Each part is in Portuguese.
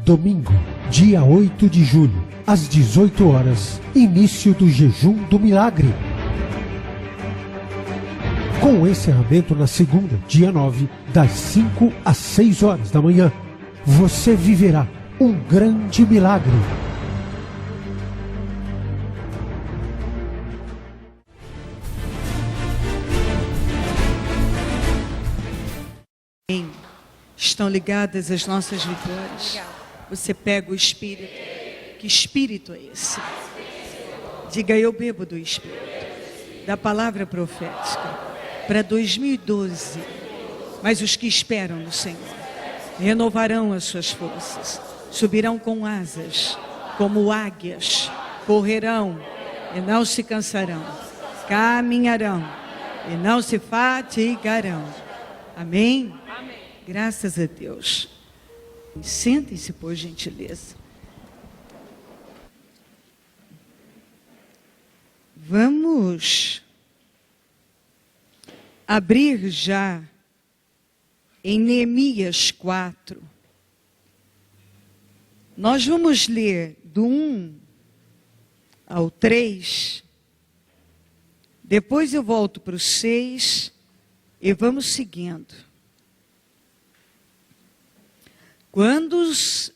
Domingo, dia 8 de julho, às 18 horas, início do Jejum do Milagre. Com o encerramento na segunda, dia 9, das 5 às 6 horas da manhã, você viverá um grande milagre. Estão ligadas as nossas vitórias. Você pega o Espírito. Que Espírito é esse? Diga: eu bebo do Espírito. Da palavra profética para 2012. Mas os que esperam no Senhor renovarão as suas forças, subirão com asas como águias, correrão e não se cansarão, caminharão e não se fatigarão. Amém? Amém. Graças a Deus. Sentem-se, por gentileza. Vamos abrir já em Neemias 4. Nós vamos ler do 1 ao 3. Depois eu volto para o 6 e vamos seguindo.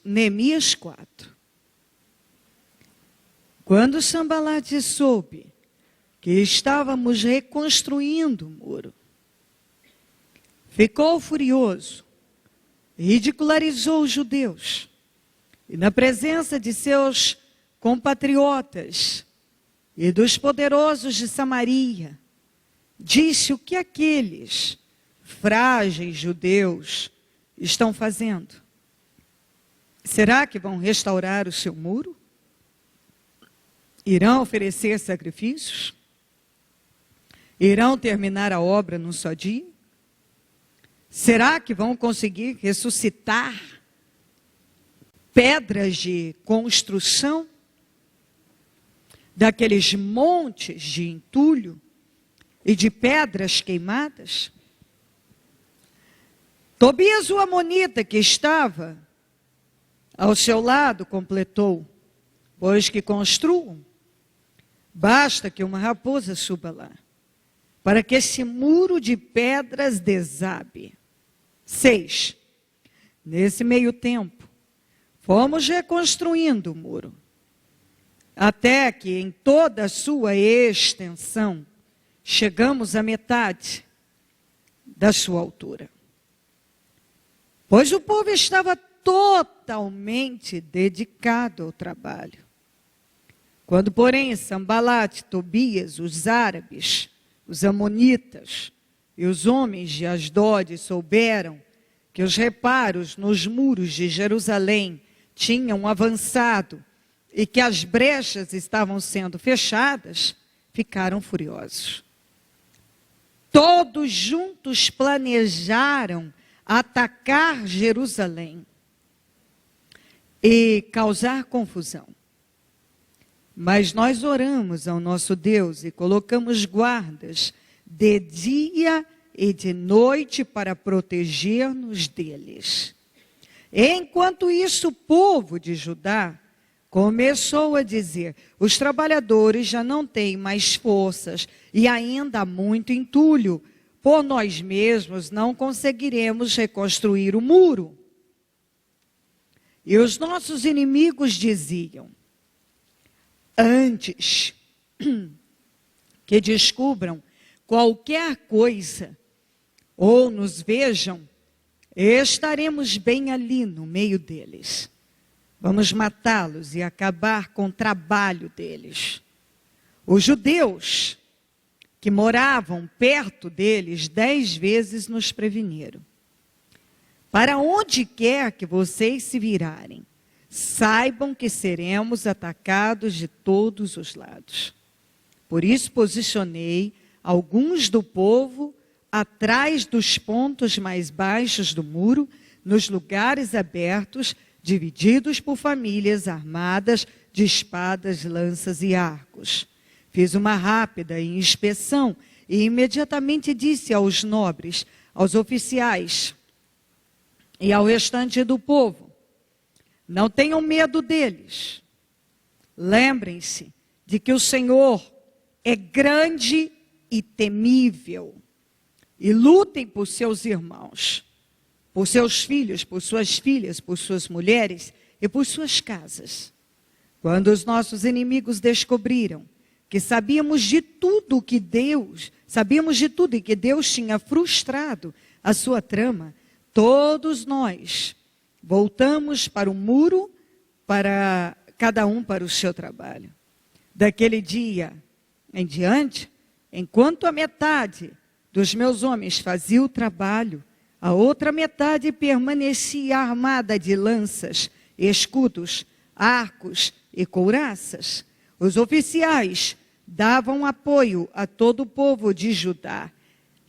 Neemias 4. Quando Sambalate soube que estávamos reconstruindo o muro, ficou furioso, ridicularizou os judeus, e na presença de seus compatriotas e dos poderosos de Samaria, disse o que aqueles frágeis judeus estão fazendo. Será que vão restaurar o seu muro? Irão oferecer sacrifícios? Irão terminar a obra num só dia? Será que vão conseguir ressuscitar pedras de construção daqueles montes de entulho e de pedras queimadas? Tobias, o amonita, que estava ao seu lado, completou: pois que construam, basta que uma raposa suba lá, para que esse muro de pedras desabe. 6. Nesse meio tempo, fomos reconstruindo o muro, até que em toda a sua extensão, chegamos à metade da sua altura. Pois o povo estava totalmente dedicado ao trabalho. Quando, porém, Sambalate, Tobias, os árabes, os amonitas e os homens de Asdod souberam que os reparos nos muros de Jerusalém tinham avançado e que as brechas estavam sendo fechadas, ficaram furiosos. Todos juntos planejaram atacar Jerusalém e causar confusão. Mas nós oramos ao nosso Deus e colocamos guardas de dia e de noite para proteger-nos deles. Enquanto isso, o povo de Judá começou a dizer: os trabalhadores já não têm mais forças e ainda há muito entulho. Por nós mesmos não conseguiremos reconstruir o muro. E os nossos inimigos diziam: antes que descubram qualquer coisa ou nos vejam, estaremos bem ali no meio deles. Vamos matá-los e acabar com o trabalho deles. Os judeus que moravam perto deles 10 vezes nos preveniram: para onde quer que vocês se virarem, saibam que seremos atacados de todos os lados. Por isso posicionei alguns do povo atrás dos pontos mais baixos do muro, nos lugares abertos, divididos por famílias armadas de espadas, lanças e arcos. Fiz uma rápida inspeção e imediatamente disse aos nobres, aos oficiais e ao restante do povo: Não tenham medo deles. Lembrem-se de que o Senhor é grande e temível. E lutem por seus irmãos, por seus filhos, por suas filhas, por suas mulheres e por suas casas. Quando os nossos inimigos descobriram que sabíamos de tudo e que Deus tinha frustrado a sua trama, todos nós voltamos para o muro, para cada um para o seu trabalho. Daquele dia em diante, enquanto a metade dos meus homens fazia o trabalho, a outra metade permanecia armada de lanças, escudos, arcos e couraças. Os oficiais davam apoio a todo o povo de Judá,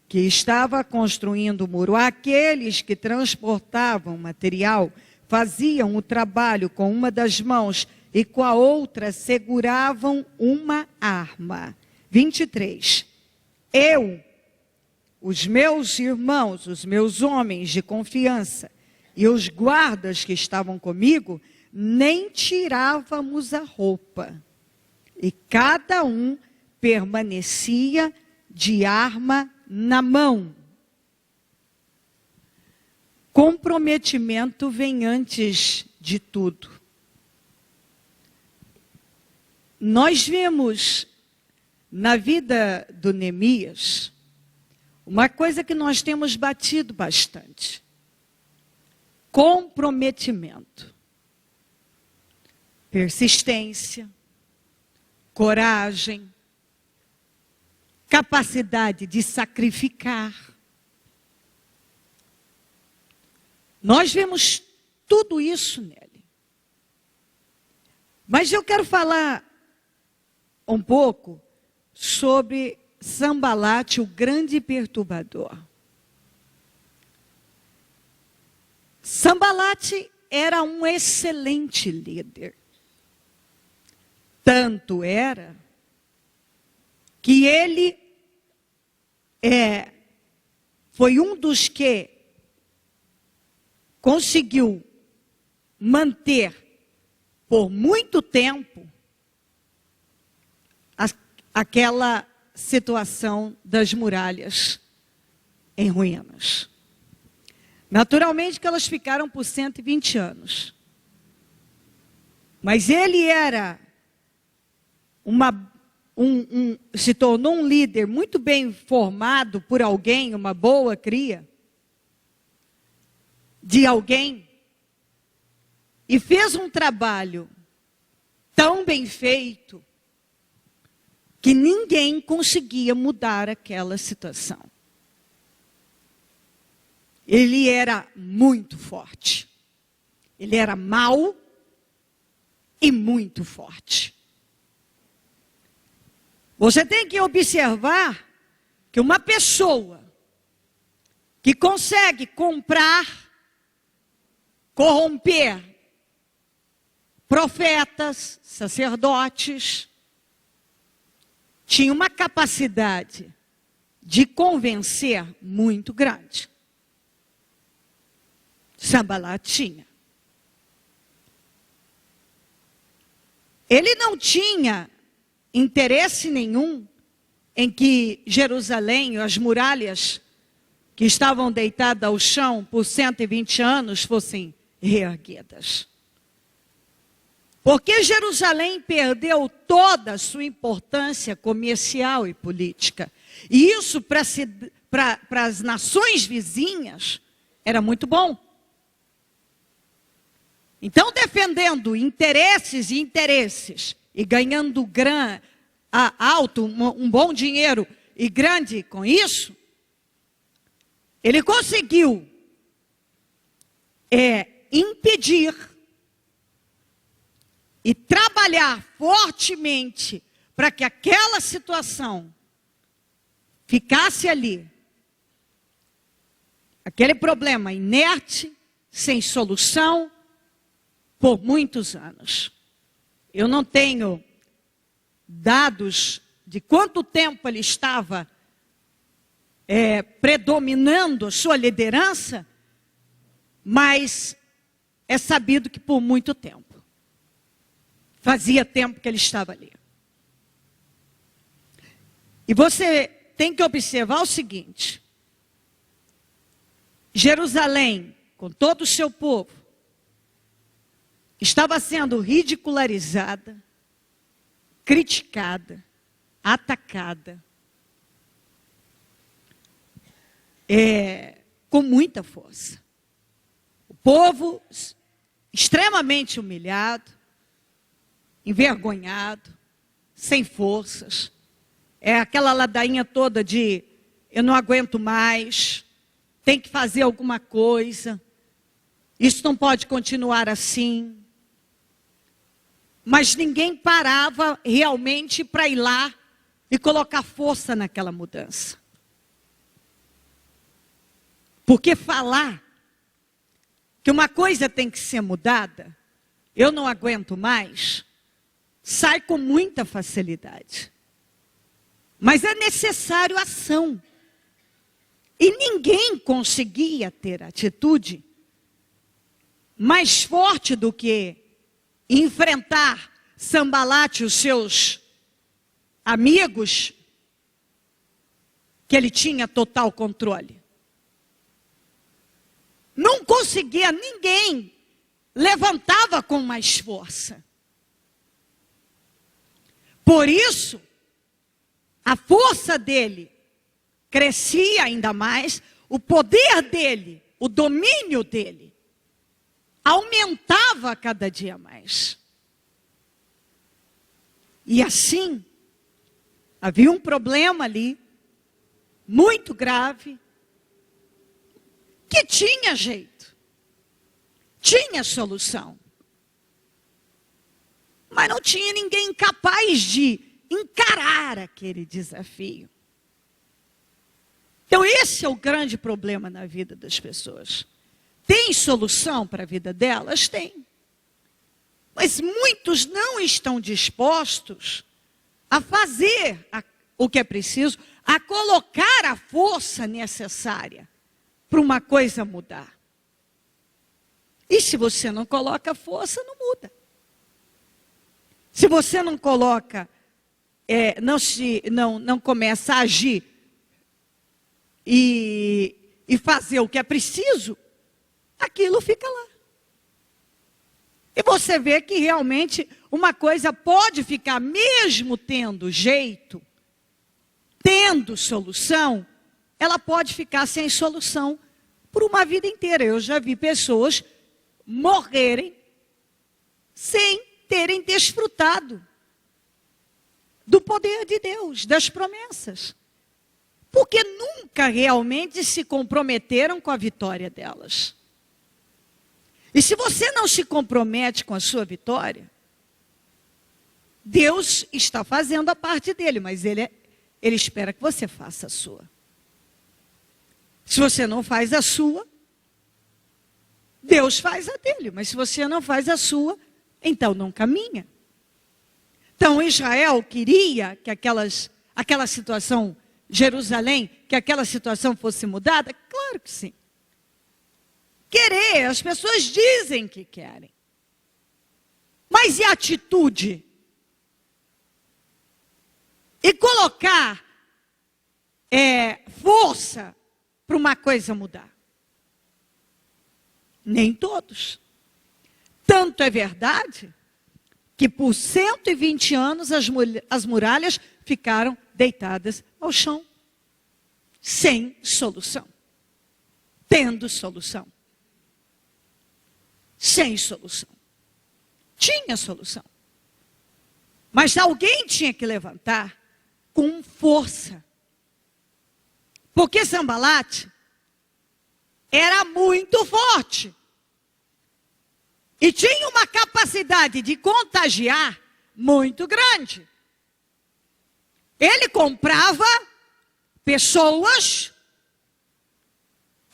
que estava construindo o muro. Aqueles que transportavam material faziam o trabalho com uma das mãos e com a outra seguravam uma arma. 23. Eu, os meus irmãos, os meus homens de confiança e os guardas que estavam comigo, nem tirávamos a roupa. E cada um permanecia de arma na mão. Comprometimento vem antes de tudo. Nós vemos na vida do Neemias uma coisa que nós temos batido bastante: comprometimento, persistência, coragem, capacidade de sacrificar. Nós vemos tudo isso nele. Mas eu quero falar um pouco sobre Sambalate, o grande perturbador. Sambalate era um excelente líder. Tanto era que ele foi um dos que conseguiu manter por muito tempo aquela situação das muralhas em ruínas. Naturalmente que elas ficaram por 120 anos. Mas ele era se tornou um líder muito bem formado por alguém, uma boa cria de alguém, e fez um trabalho tão bem feito que ninguém conseguia mudar aquela situação. Ele era muito forte. Ele era mau e muito forte. Você tem que observar que uma pessoa que consegue comprar, corromper profetas, sacerdotes, tinha uma capacidade de convencer muito grande. Sambalate tinha. Ele não tinha interesse nenhum em que Jerusalém, as muralhas que estavam deitadas ao chão por 120 anos, fossem reerguidas. Porque Jerusalém perdeu toda a sua importância comercial e política. E isso para as nações vizinhas era muito bom. Então, defendendo interesses e ganhando alto, um bom dinheiro e grande com isso, ele conseguiu impedir e trabalhar fortemente para que aquela situação ficasse ali. Aquele problema inerte, sem solução, por muitos anos. Eu não tenho dados de quanto tempo ele estava predominando a sua liderança, mas é sabido que por muito tempo. Fazia tempo que ele estava ali. E você tem que observar o seguinte: Jerusalém, com todo o seu povo, estava sendo ridicularizada, criticada, atacada, com muita força. O povo extremamente humilhado, envergonhado, sem forças. Aquela ladainha toda de eu não aguento mais, tem que fazer alguma coisa, isso não pode continuar assim. Mas ninguém parava realmente para ir lá e colocar força naquela mudança. Porque falar que uma coisa tem que ser mudada, eu não aguento mais, sai com muita facilidade. Mas é necessário ação. E ninguém conseguia ter atitude mais forte do que enfrentar Sambalate e os seus amigos, que ele tinha total controle. Não conseguia, ninguém levantava com mais força. Por isso, a força dele crescia ainda mais, o poder dele, o domínio dele, aumentava cada dia mais. E assim, havia um problema ali, muito grave, que tinha jeito, tinha solução. Mas não tinha ninguém capaz de encarar aquele desafio. Então esse é o grande problema na vida das pessoas. Tem solução para a vida delas? Tem. Mas muitos não estão dispostos a fazer o que é preciso, a colocar a força necessária para uma coisa mudar. E se você não coloca força, não muda. Se você não coloca, não começa a agir e fazer o que é preciso, aquilo fica lá. E você vê que realmente uma coisa pode ficar, mesmo tendo jeito, tendo solução, ela pode ficar sem solução por uma vida inteira. Eu já vi pessoas morrerem sem terem desfrutado do poder de Deus, das promessas. Porque nunca realmente se comprometeram com a vitória delas. E se você não se compromete com a sua vitória, Deus está fazendo a parte dele, mas ele espera que você faça a sua. Se você não faz a sua, Deus faz a dele. Mas se você não faz a sua, então não caminha. Então Israel queria que aquela situação, Jerusalém, que aquela situação fosse mudada? Claro que sim. Querer, as pessoas dizem que querem. Mas e a atitude? E colocar força para uma coisa mudar? Nem todos. Tanto é verdade que por 120 anos as muralhas ficaram deitadas ao chão, sem solução. Tendo solução. Sem solução. Tinha solução. Mas alguém tinha que levantar com força. Porque Sambalate era muito forte. E tinha uma capacidade de contagiar muito grande. Ele comprava pessoas,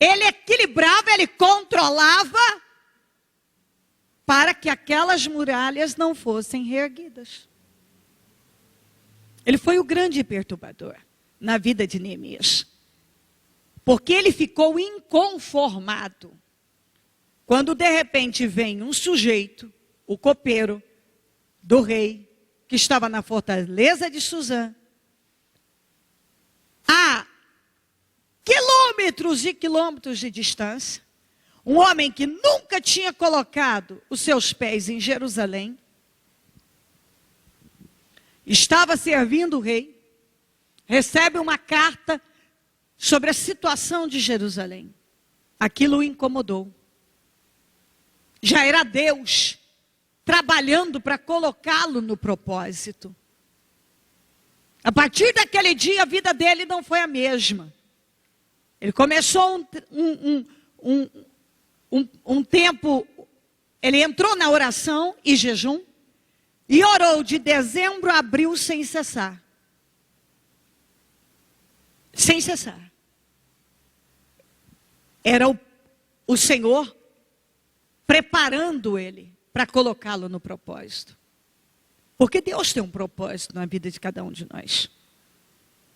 ele equilibrava, ele controlava para que aquelas muralhas não fossem reerguidas. Ele foi o grande perturbador na vida de Neemias. Porque ele ficou inconformado quando de repente vem um sujeito, o copeiro do rei, que estava na fortaleza de Suzã, a quilômetros e quilômetros de distância, um homem que nunca tinha colocado os seus pés em Jerusalém, estava servindo o rei, recebe uma carta sobre a situação de Jerusalém. Aquilo o incomodou. Já era Deus trabalhando para colocá-lo no propósito. A partir daquele dia, a vida dele não foi a mesma. Ele começou um tempo, ele entrou na oração e jejum, e orou de dezembro a abril sem cessar. Sem cessar. Era o Senhor preparando ele para colocá-lo no propósito. Porque Deus tem um propósito na vida de cada um de nós.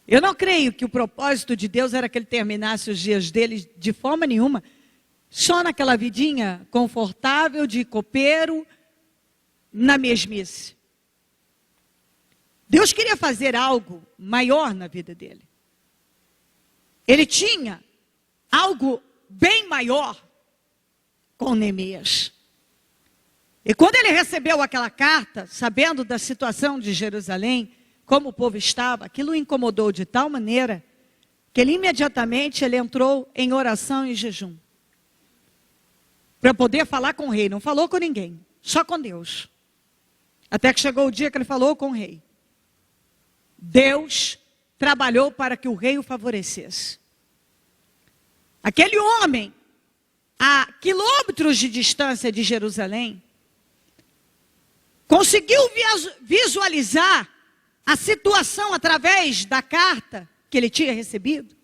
Eu não creio que o propósito de Deus era que ele terminasse os dias dele de forma nenhuma, só naquela vidinha confortável de copeiro, na mesmice. Deus queria fazer algo maior na vida dele. Ele tinha algo bem maior com Neemias. E quando ele recebeu aquela carta, sabendo da situação de Jerusalém, como o povo estava, aquilo o incomodou de tal maneira que ele imediatamente entrou em oração e jejum. Para poder falar com o rei. Não falou com ninguém, só com Deus. Até que chegou o dia que ele falou com o rei. Deus trabalhou para que o rei o favorecesse. Aquele homem, a quilômetros de distância de Jerusalém, conseguiu visualizar a situação através da carta que ele tinha recebido.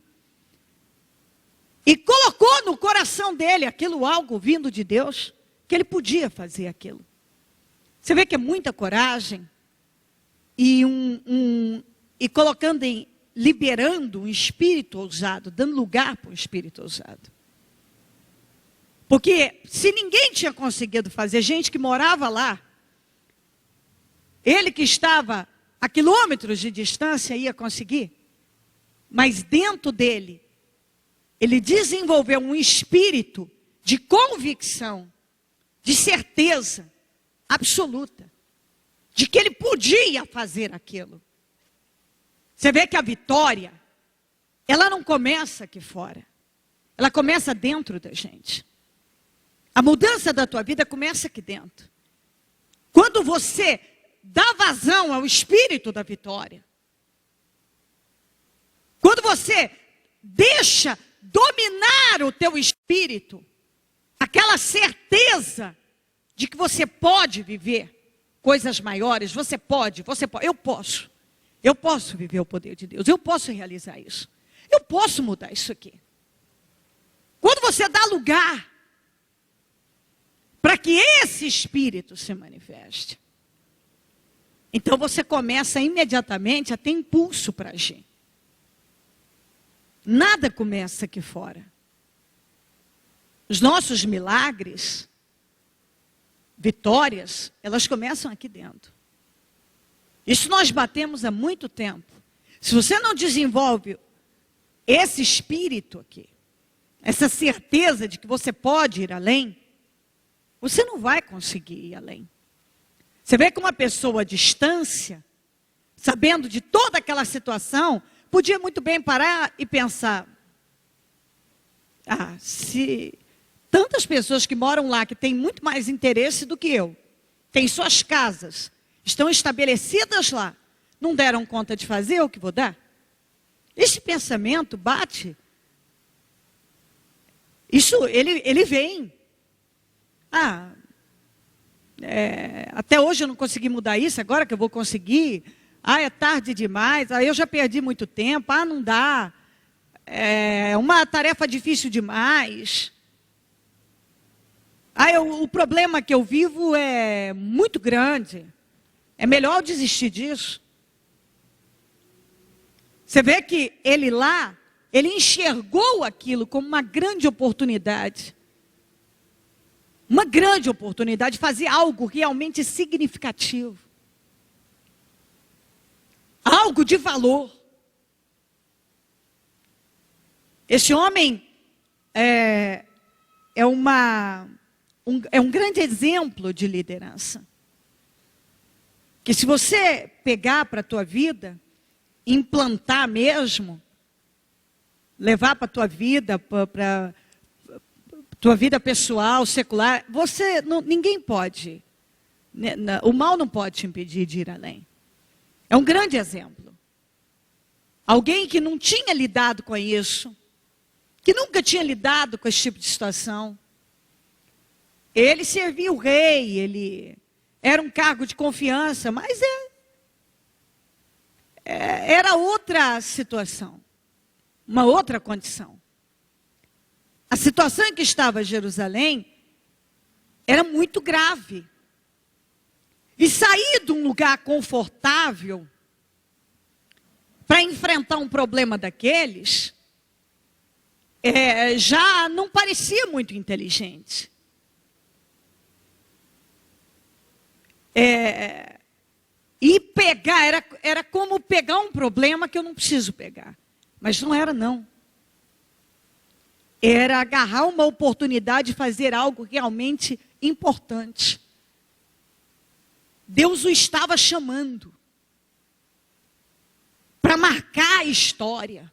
E colocou no coração dele aquilo, algo vindo de Deus, que ele podia fazer aquilo. Você vê que é muita coragem e colocando liberando um espírito ousado, dando lugar para um espírito ousado. Porque se ninguém tinha conseguido fazer, gente que morava lá, ele que estava a quilômetros de distância ia conseguir. Mas dentro dele, ele desenvolveu um espírito de convicção, de certeza absoluta, de que ele podia fazer aquilo. Você vê que a vitória, ela não começa aqui fora. Ela começa dentro da gente. A mudança da tua vida começa aqui dentro. Quando você dá vazão ao espírito da vitória. Quando você deixa dominar o teu espírito, aquela certeza de que você pode viver coisas maiores, você pode, eu posso viver o poder de Deus, eu posso realizar isso, eu posso mudar isso aqui. Quando você dá lugar para que esse espírito se manifeste, então você começa imediatamente a ter impulso para agir. Nada começa aqui fora. Os nossos milagres, vitórias, elas começam aqui dentro. Isso nós batemos há muito tempo. Se você não desenvolve esse espírito aqui, essa certeza de que você pode ir além, você não vai conseguir ir além. Você vê que uma pessoa à distância, sabendo de toda aquela situação, podia muito bem parar e pensar, se tantas pessoas que moram lá, que têm muito mais interesse do que eu, têm suas casas, estão estabelecidas lá, não deram conta de fazer o que vou dar? Esse pensamento bate. Isso, ele vem. Até hoje eu não consegui mudar isso, agora que eu vou conseguir. É tarde demais, eu já perdi muito tempo, não dá. É uma tarefa difícil demais. O problema que eu vivo é muito grande. É melhor eu desistir disso. Você vê que ele lá, ele enxergou aquilo como uma grande oportunidade. uma grande oportunidade de fazer algo realmente significativo. Algo de valor. Esse homem é um grande exemplo de liderança. Que se você pegar para a tua vida, implantar mesmo, levar para a tua vida, para tua vida pessoal, secular, ninguém pode, o mal não pode te impedir de ir além. É um grande exemplo. Alguém que não tinha lidado com isso, que nunca tinha lidado com esse tipo de situação. Ele servia o rei, ele era um cargo de confiança, mas era outra situação, uma outra condição. A situação em que estava Jerusalém era muito grave. E sair de um lugar confortável para enfrentar um problema daqueles, já não parecia muito inteligente. E pegar, era como pegar um problema que eu não preciso pegar. Mas não era, não. Era agarrar uma oportunidade de fazer algo realmente importante. Deus o estava chamando para marcar a história.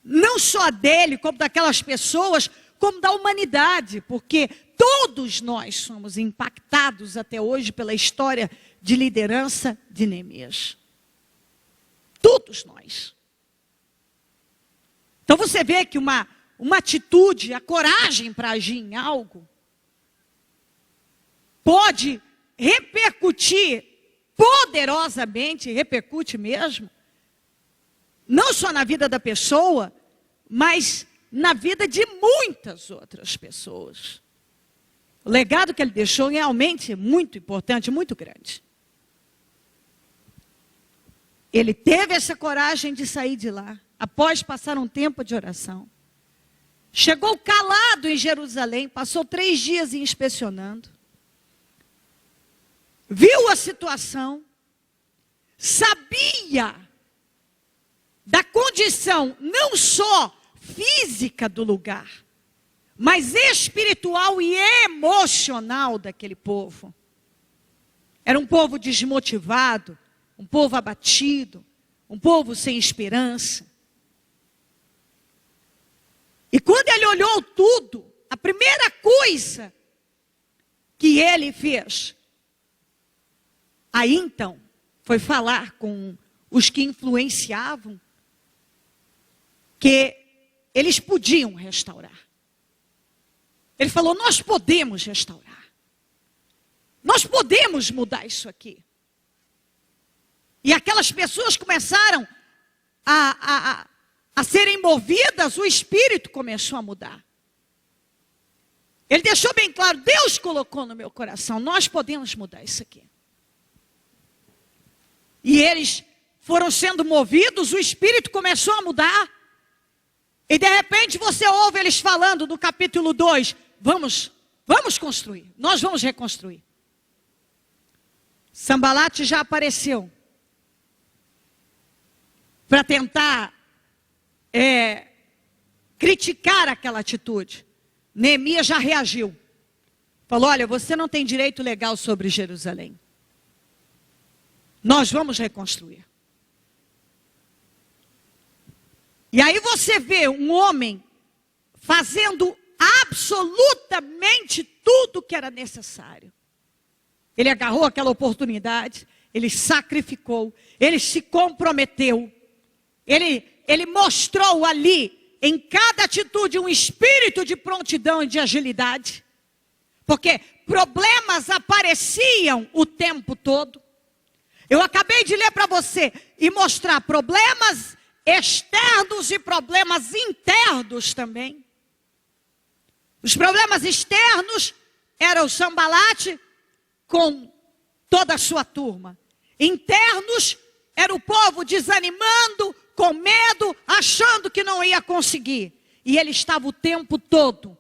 Não só dele, como daquelas pessoas, como da humanidade. Porque todos nós somos impactados até hoje pela história de liderança de Neemias. Todos nós. Então você vê que uma atitude, a coragem para agir em algo, pode repercutir poderosamente, repercute mesmo, não só na vida da pessoa, mas na vida de muitas outras pessoas. O legado que ele deixou realmente é muito importante, muito grande. Ele teve essa coragem de sair de lá, após passar um tempo de oração. Chegou calado em Jerusalém, passou 3 dias inspecionando. Viu a situação, sabia da condição não só física do lugar, mas espiritual e emocional daquele povo. Era um povo desmotivado, um povo abatido, um povo sem esperança. E quando ele olhou tudo, a primeira coisa que ele fez, aí então, foi falar com os que influenciavam que eles podiam restaurar. Ele falou, nós podemos restaurar. Nós podemos mudar isso aqui. E aquelas pessoas começaram a serem movidas, o espírito começou a mudar. Ele deixou bem claro, Deus colocou no meu coração, nós podemos mudar isso aqui. E eles foram sendo movidos, o espírito começou a mudar. E de repente você ouve eles falando no capítulo 2, vamos construir, nós vamos reconstruir. Sambalate já apareceu para tentar criticar aquela atitude. Neemias já reagiu. Falou, olha, você não tem direito legal sobre Jerusalém. Nós vamos reconstruir. E aí você vê um homem fazendo absolutamente tudo que era necessário. Ele agarrou aquela oportunidade, ele sacrificou, ele se comprometeu. Ele mostrou ali, em cada atitude, um espírito de prontidão e de agilidade. Porque problemas apareciam o tempo todo. Eu acabei de ler para você e mostrar problemas externos e problemas internos também. Os problemas externos eram o Sambalate com toda a sua turma. Internos era o povo desanimando, com medo, achando que não ia conseguir. E ele estava o tempo todo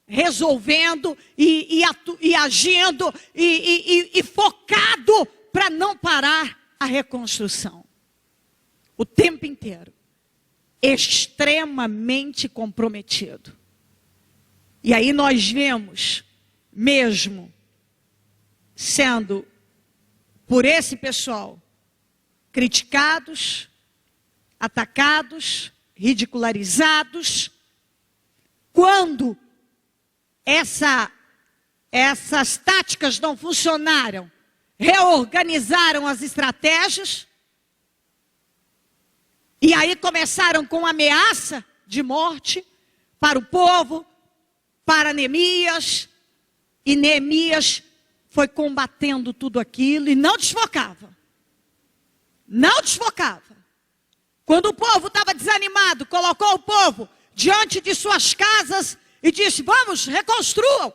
resolvendo e agindo e focado para não parar a reconstrução. O tempo inteiro. Extremamente comprometido. E aí nós vemos, mesmo sendo por esse pessoal criticados, atacados, ridicularizados, quando essas táticas não funcionaram, reorganizaram as estratégias, e aí começaram com ameaça de morte para o povo, para Neemias, e Neemias foi combatendo tudo aquilo e não desfocava. Não desfocava. Quando o povo estava desanimado, colocou o povo diante de suas casas e disse: vamos, reconstruam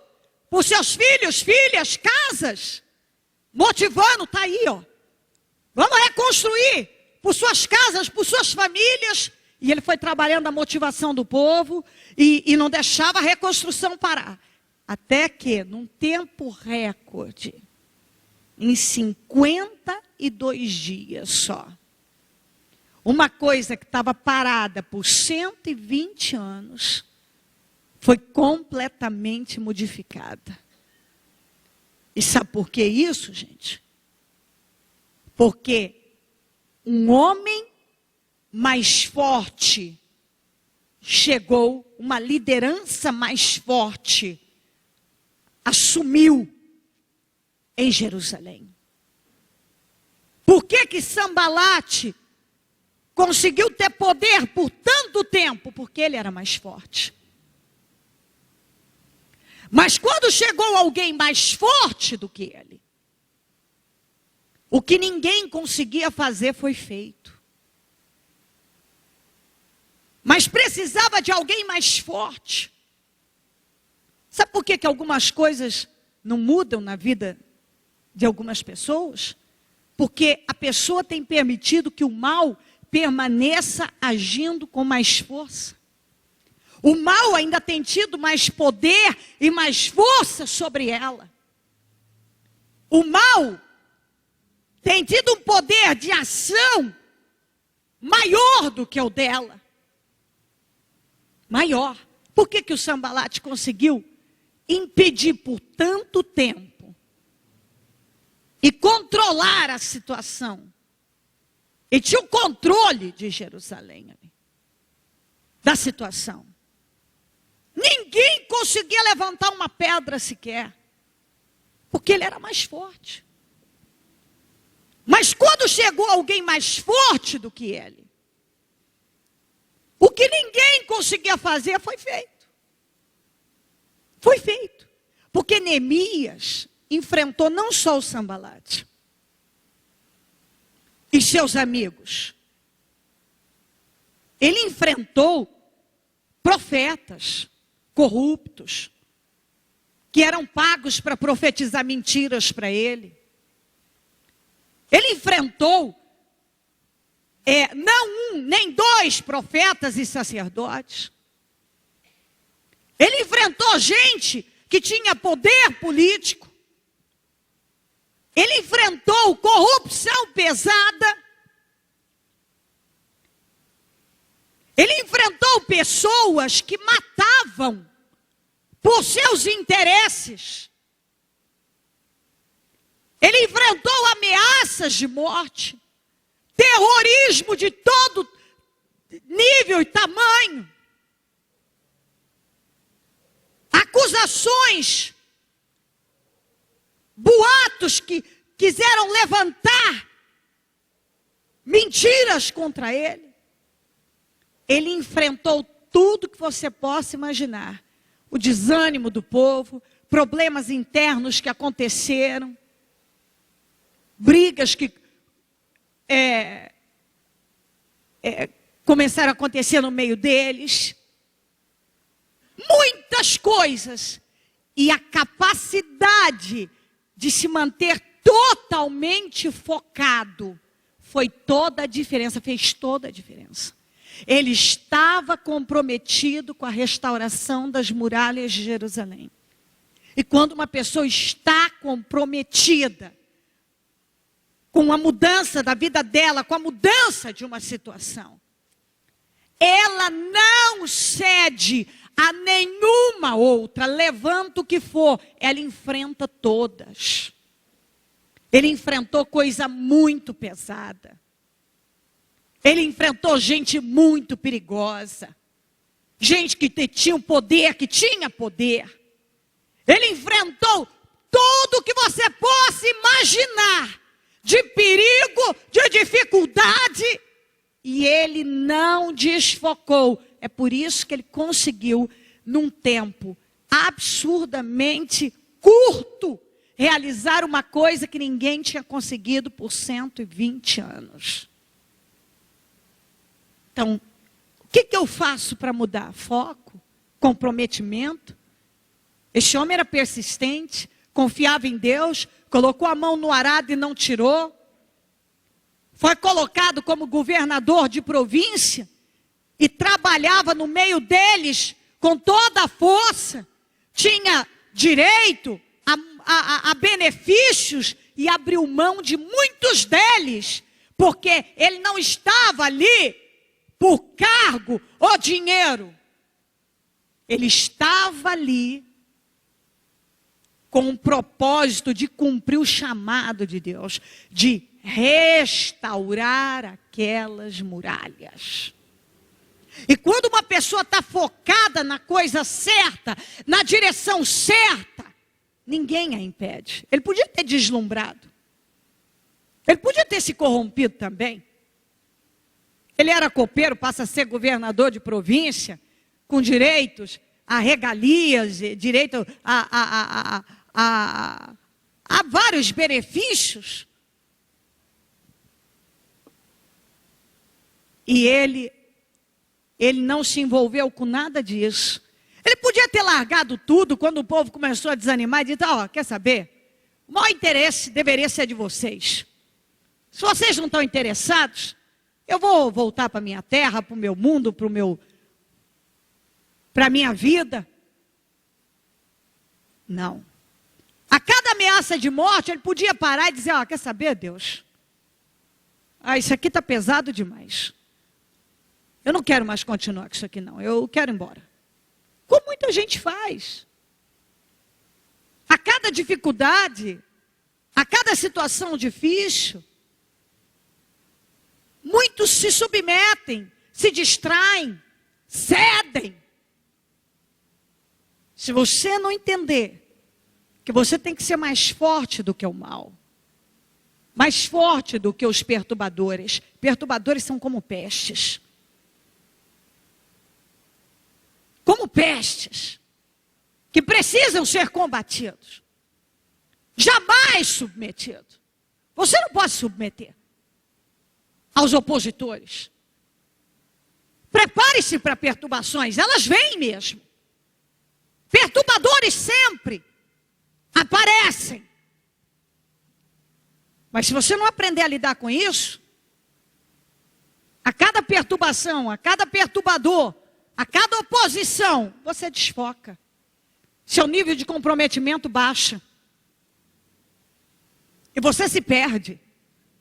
por seus filhos, filhas, casas. Motivando, está aí, ó. Vamos reconstruir por suas casas, por suas famílias. E ele foi trabalhando a motivação do povo e não deixava a reconstrução parar. Até que, num tempo recorde, em 52 dias só, uma coisa que estava parada por 120 anos, foi completamente modificada. E sabe por que isso, gente? Porque um homem mais forte chegou, uma liderança mais forte assumiu em Jerusalém. Por que Sambalate conseguiu ter poder por tanto tempo? Porque ele era mais forte. Mas quando chegou alguém mais forte do que ele, o que ninguém conseguia fazer foi feito. Mas precisava de alguém mais forte. Sabe por que algumas coisas não mudam na vida de algumas pessoas? Porque a pessoa tem permitido que o mal permaneça agindo com mais força. O mal ainda tem tido mais poder e mais força sobre ela. O mal tem tido um poder de ação maior do que o dela. Maior. Por que o Sambalate conseguiu impedir por tanto tempo e controlar a situação? E tinha o controle de Jerusalém, da situação. Ninguém conseguia levantar uma pedra sequer, porque ele era mais forte. Mas quando chegou alguém mais forte do que ele, o que ninguém conseguia fazer foi feito. Foi feito. Porque Neemias enfrentou não só o Sambalate e seus amigos. Ele enfrentou profetas corruptos, que eram pagos para profetizar mentiras para ele. Ele enfrentou não um, nem dois profetas e sacerdotes. Ele enfrentou gente que tinha poder político. Ele enfrentou corrupção pesada. Ele enfrentou pessoas que matavam por seus interesses. Ele enfrentou ameaças de morte, terrorismo de todo nível e tamanho, acusações, boatos que quiseram levantar mentiras contra ele. Ele enfrentou tudo que você possa imaginar. O desânimo do povo, problemas internos que aconteceram, brigas que começaram a acontecer no meio deles. Muitas coisas. E a capacidade de se manter totalmente focado foi toda a diferença, fez toda a diferença. Ele estava comprometido com a restauração das muralhas de Jerusalém. E quando uma pessoa está comprometida com a mudança da vida dela, com a mudança de uma situação, ela não cede a nenhuma outra, levanta o que for, ela enfrenta todas. Ele enfrentou coisa muito pesada. Ele enfrentou gente muito perigosa. Gente que tinha poder, que tinha poder. Ele enfrentou tudo o que você possa imaginar de perigo, de dificuldade. E ele não desfocou. É por isso que ele conseguiu, num tempo absurdamente curto, realizar uma coisa que ninguém tinha conseguido por 120 anos. Então, o que eu faço para mudar? Foco, comprometimento. Este homem era persistente, confiava em Deus, colocou a mão no arado e não tirou. Foi colocado como governador de província e trabalhava no meio deles com toda a força. Tinha direito a benefícios e abriu mão de muitos deles, porque ele não estava ali por cargo ou dinheiro. Ele estava ali com o propósito de cumprir o chamado de Deus, de restaurar aquelas muralhas. E quando uma pessoa está focada na coisa certa, na direção certa, ninguém a impede. Ele podia ter deslumbrado. Ele podia ter se corrompido também. Ele era copeiro, passa a ser governador de província, com direitos a regalias, direito a vários benefícios. E ele não se envolveu com nada disso. Ele podia ter largado tudo quando o povo começou a desanimar e disse, quer saber? O maior interesse deveria ser de vocês. Se vocês não estão interessados, eu vou voltar para a minha terra, para o meu mundo, para a minha vida. Não. A cada ameaça de morte, ele podia parar e dizer, quer saber, Deus? Isso aqui está pesado demais. Eu não quero mais continuar com isso aqui, não. Eu quero ir embora. Como muita gente faz. A cada dificuldade, a cada situação difícil, muitos se submetem, se distraem, cedem. Se você não entender que você tem que ser mais forte do que o mal, mais forte do que os perturbadores. Perturbadores são como pestes. Como pestes, que precisam ser combatidos. Jamais submetido. Você não pode se submeter aos opositores. Prepare-se para perturbações, elas vêm mesmo. Perturbadores sempre aparecem. Mas se você não aprender a lidar com isso, a cada perturbação, a cada perturbador, a cada oposição, você desfoca. Seu nível de comprometimento baixa. E você se perde.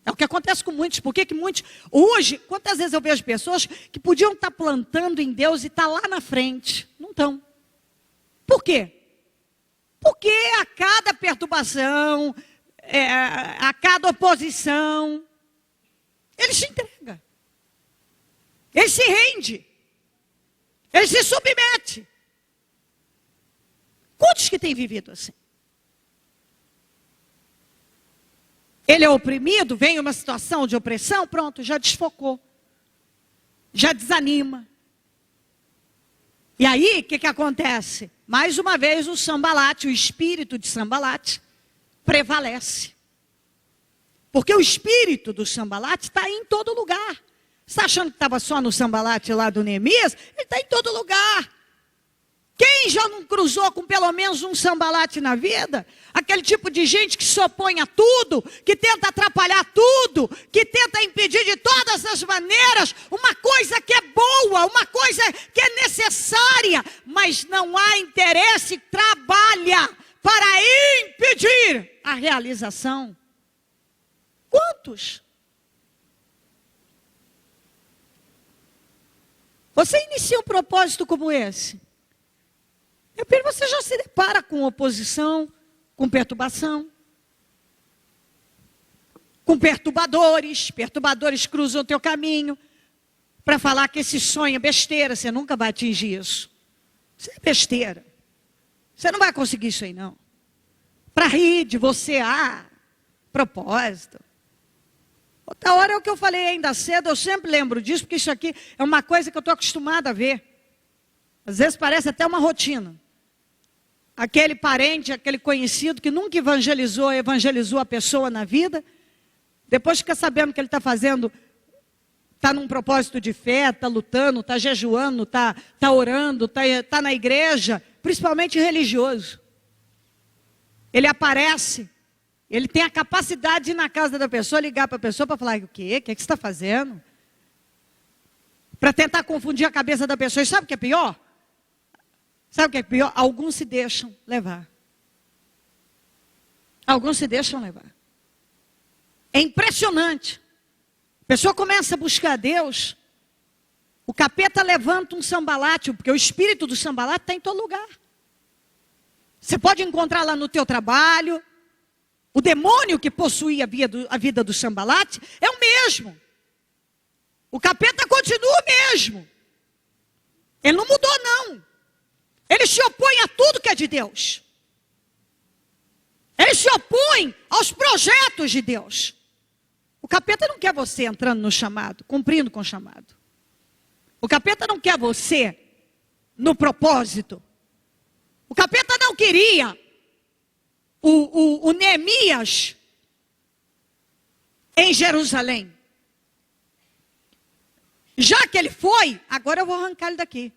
É o que acontece com muitos. Por que muitos... Hoje, quantas vezes eu vejo pessoas que podiam estar plantando em Deus e estar lá na frente. Não estão. Por quê? Porque a cada perturbação, a cada oposição, ele se entrega. Ele se rende. Ele se submete. Quantos que têm vivido assim? Ele é oprimido, vem uma situação de opressão, pronto, já desfocou. Já desanima. E aí, o que acontece? Mais uma vez o Sambalate, o espírito de Sambalate, prevalece. Porque o espírito do Sambalate está em todo lugar. Você está achando que estava só no Sambalate lá do Neemias? Ele está em todo lugar. Quem já não cruzou com pelo menos um sambalate na vida? Aquele tipo de gente que se opõe a tudo, que tenta atrapalhar tudo, que tenta impedir de todas as maneiras uma coisa que é boa, uma coisa que é necessária, mas não há interesse, trabalha para impedir a realização. Quantos? Você inicia um propósito como esse? Meu filho, você já se depara com oposição, com perturbação, com perturbadores. Perturbadores cruzam o teu caminho para falar que esse sonho é besteira. Você nunca vai atingir isso. Isso é besteira. Você não vai conseguir isso aí, não. Para rir de você, propósito. Outra hora é o que eu falei ainda cedo, eu sempre lembro disso, porque isso aqui é uma coisa que eu estou acostumada a ver. Às vezes parece até uma rotina. Aquele parente, aquele conhecido que nunca evangelizou a pessoa na vida, depois fica sabendo que ele está fazendo, está num propósito de fé, está lutando, está jejuando, está orando, está na igreja, principalmente religioso. Ele aparece, ele tem a capacidade de ir na casa da pessoa, ligar para a pessoa para falar, o quê? O que você está fazendo? Para tentar confundir a cabeça da pessoa. E sabe o que é pior? Sabe o que é pior? Alguns se deixam levar. Alguns se deixam levar. É impressionante. A pessoa começa a buscar Deus. O capeta levanta um sambalate, porque o espírito do sambalate está em todo lugar. Você pode encontrar lá no teu trabalho. O demônio que possuía a vida do sambalate é o mesmo. O capeta continua o mesmo. Ele não mudou, não. Ele se opõe a tudo que é de Deus. Ele se opõe aos projetos de Deus. O capeta não quer você entrando no chamado, cumprindo com o chamado. O capeta não quer você no propósito. O capeta não queria o Neemias em Jerusalém. Já que ele foi, agora eu vou arrancar ele daqui.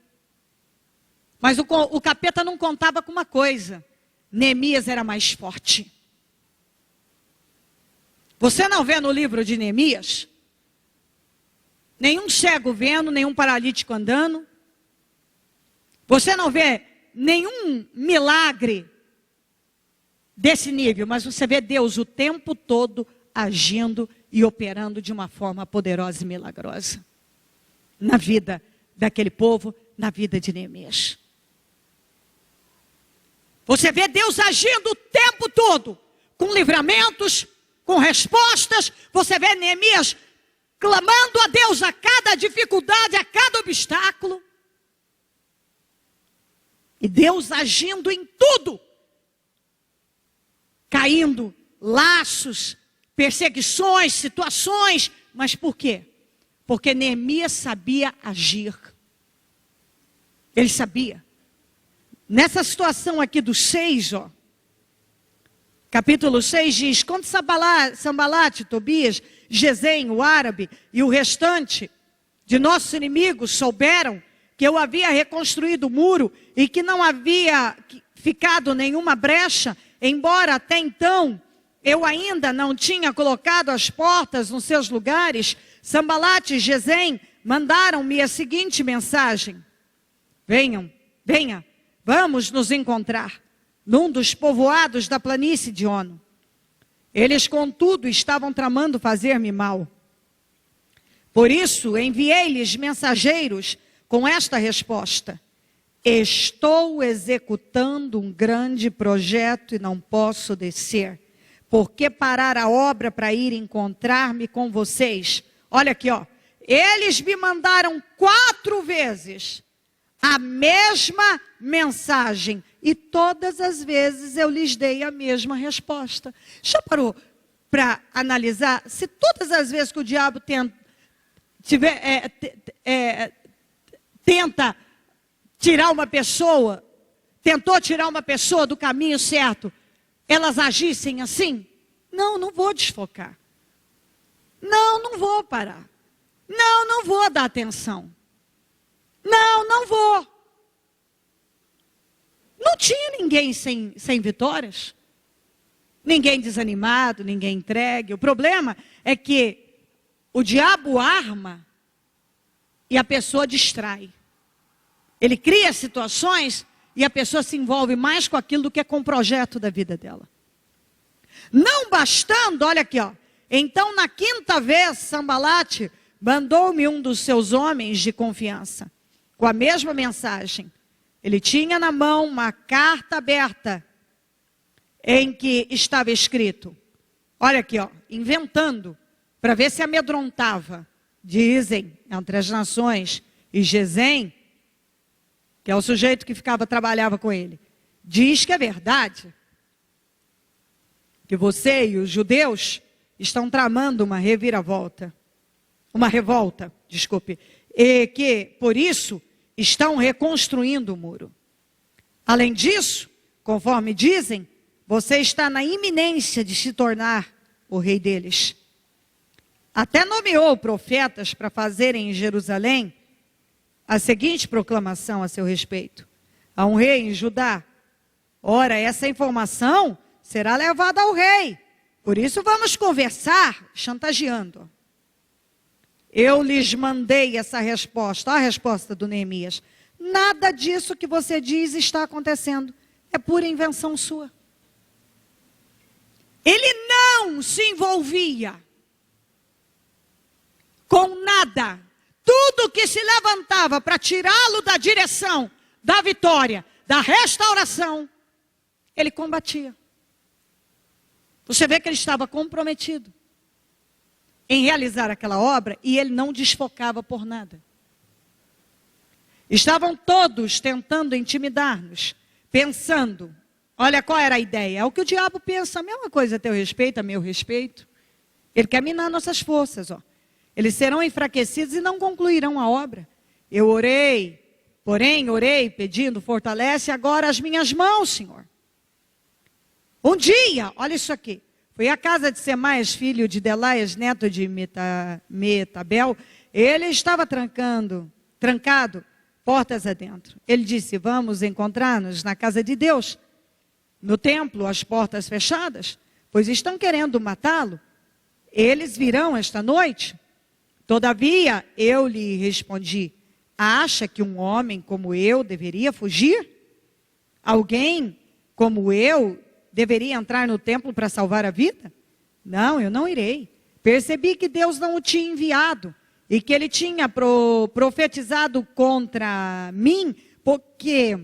Mas o capeta não contava com uma coisa. Neemias era mais forte. Você não vê no livro de Neemias nenhum cego vendo, nenhum paralítico andando. Você não vê nenhum milagre desse nível, mas você vê Deus o tempo todo agindo e operando de uma forma poderosa e milagrosa na vida daquele povo, na vida de Neemias. Você vê Deus agindo o tempo todo, com livramentos, com respostas. Você vê Neemias clamando a Deus a cada dificuldade, a cada obstáculo. E Deus agindo em tudo. Caindo laços, perseguições, situações. Mas por quê? Porque Neemias sabia agir. Ele sabia. Nessa situação aqui do 6, capítulo 6 diz, quando Sambalate, Tobias, Gesem, o árabe e o restante de nossos inimigos souberam que eu havia reconstruído o muro e que não havia ficado nenhuma brecha, embora até então eu ainda não tinha colocado as portas nos seus lugares, Sambalate e Gesem mandaram-me a seguinte mensagem: venha, vamos nos encontrar num dos povoados da planície de Ono. Eles, contudo, estavam tramando fazer-me mal. Por isso, enviei-lhes mensageiros com esta resposta: estou executando um grande projeto e não posso descer. Por que parar a obra para ir encontrar-me com vocês? Olha aqui, eles me mandaram 4 vezes a mesma mensagem. E todas as vezes eu lhes dei a mesma resposta. Já parou para analisar? Se todas as vezes que o diabo tenta tirar uma pessoa, tentou tirar uma pessoa do caminho certo, elas agissem assim? Não vou desfocar. Não vou parar. Não vou dar atenção. Não vou. Não tinha ninguém sem vitórias. Ninguém desanimado, ninguém entregue. O problema é que o diabo arma e a pessoa distrai. Ele cria situações e a pessoa se envolve mais com aquilo do que com o projeto da vida dela. Não bastando, olha aqui, ó. Então, na quinta vez, Sambalate mandou-me um dos seus homens de confiança, com a mesma mensagem. Ele tinha na mão uma carta aberta, em que estava escrito, olha aqui, ó, inventando, para ver se amedrontava. Dizem, entre as nações, e Gesem, que é o sujeito que trabalhava com ele, diz que é verdade, que você e os judeus estão tramando uma revolta, e que, por isso, estão reconstruindo o muro. Além disso, conforme dizem, você está na iminência de se tornar o rei deles. Até nomeou profetas para fazerem em Jerusalém a seguinte proclamação a seu respeito. Há um rei em Judá. Ora, essa informação será levada ao rei. Por isso vamos conversar, chantageando. Eu lhes mandei essa resposta. Olha a resposta do Neemias. Nada disso que você diz está acontecendo. É pura invenção sua. Ele não se envolvia com nada. Tudo que se levantava para tirá-lo da direção da vitória, da restauração, ele combatia. Você vê que ele estava comprometido em realizar aquela obra e ele não desfocava por nada. Estavam todos tentando intimidar-nos, pensando, olha qual era a ideia, é o que o diabo pensa, a mesma coisa a teu respeito, a meu respeito. Ele quer minar nossas forças, ó. Eles serão enfraquecidos e não concluirão a obra. Eu orei, pedindo, fortalece agora as minhas mãos, Senhor. Um dia, olha isso aqui, fui à casa de Semaias, filho de Delaias, neto de Metabel. Ele estava trancado, portas adentro. Ele disse, vamos encontrar-nos na casa de Deus, no templo, as portas fechadas, pois estão querendo matá-lo. Eles virão esta noite. Todavia, eu lhe respondi, acha que um homem como eu deveria fugir? Alguém como eu deveria entrar no templo para salvar a vida? Não, eu não irei. Percebi que Deus não o tinha enviado e que ele tinha profetizado contra mim, porque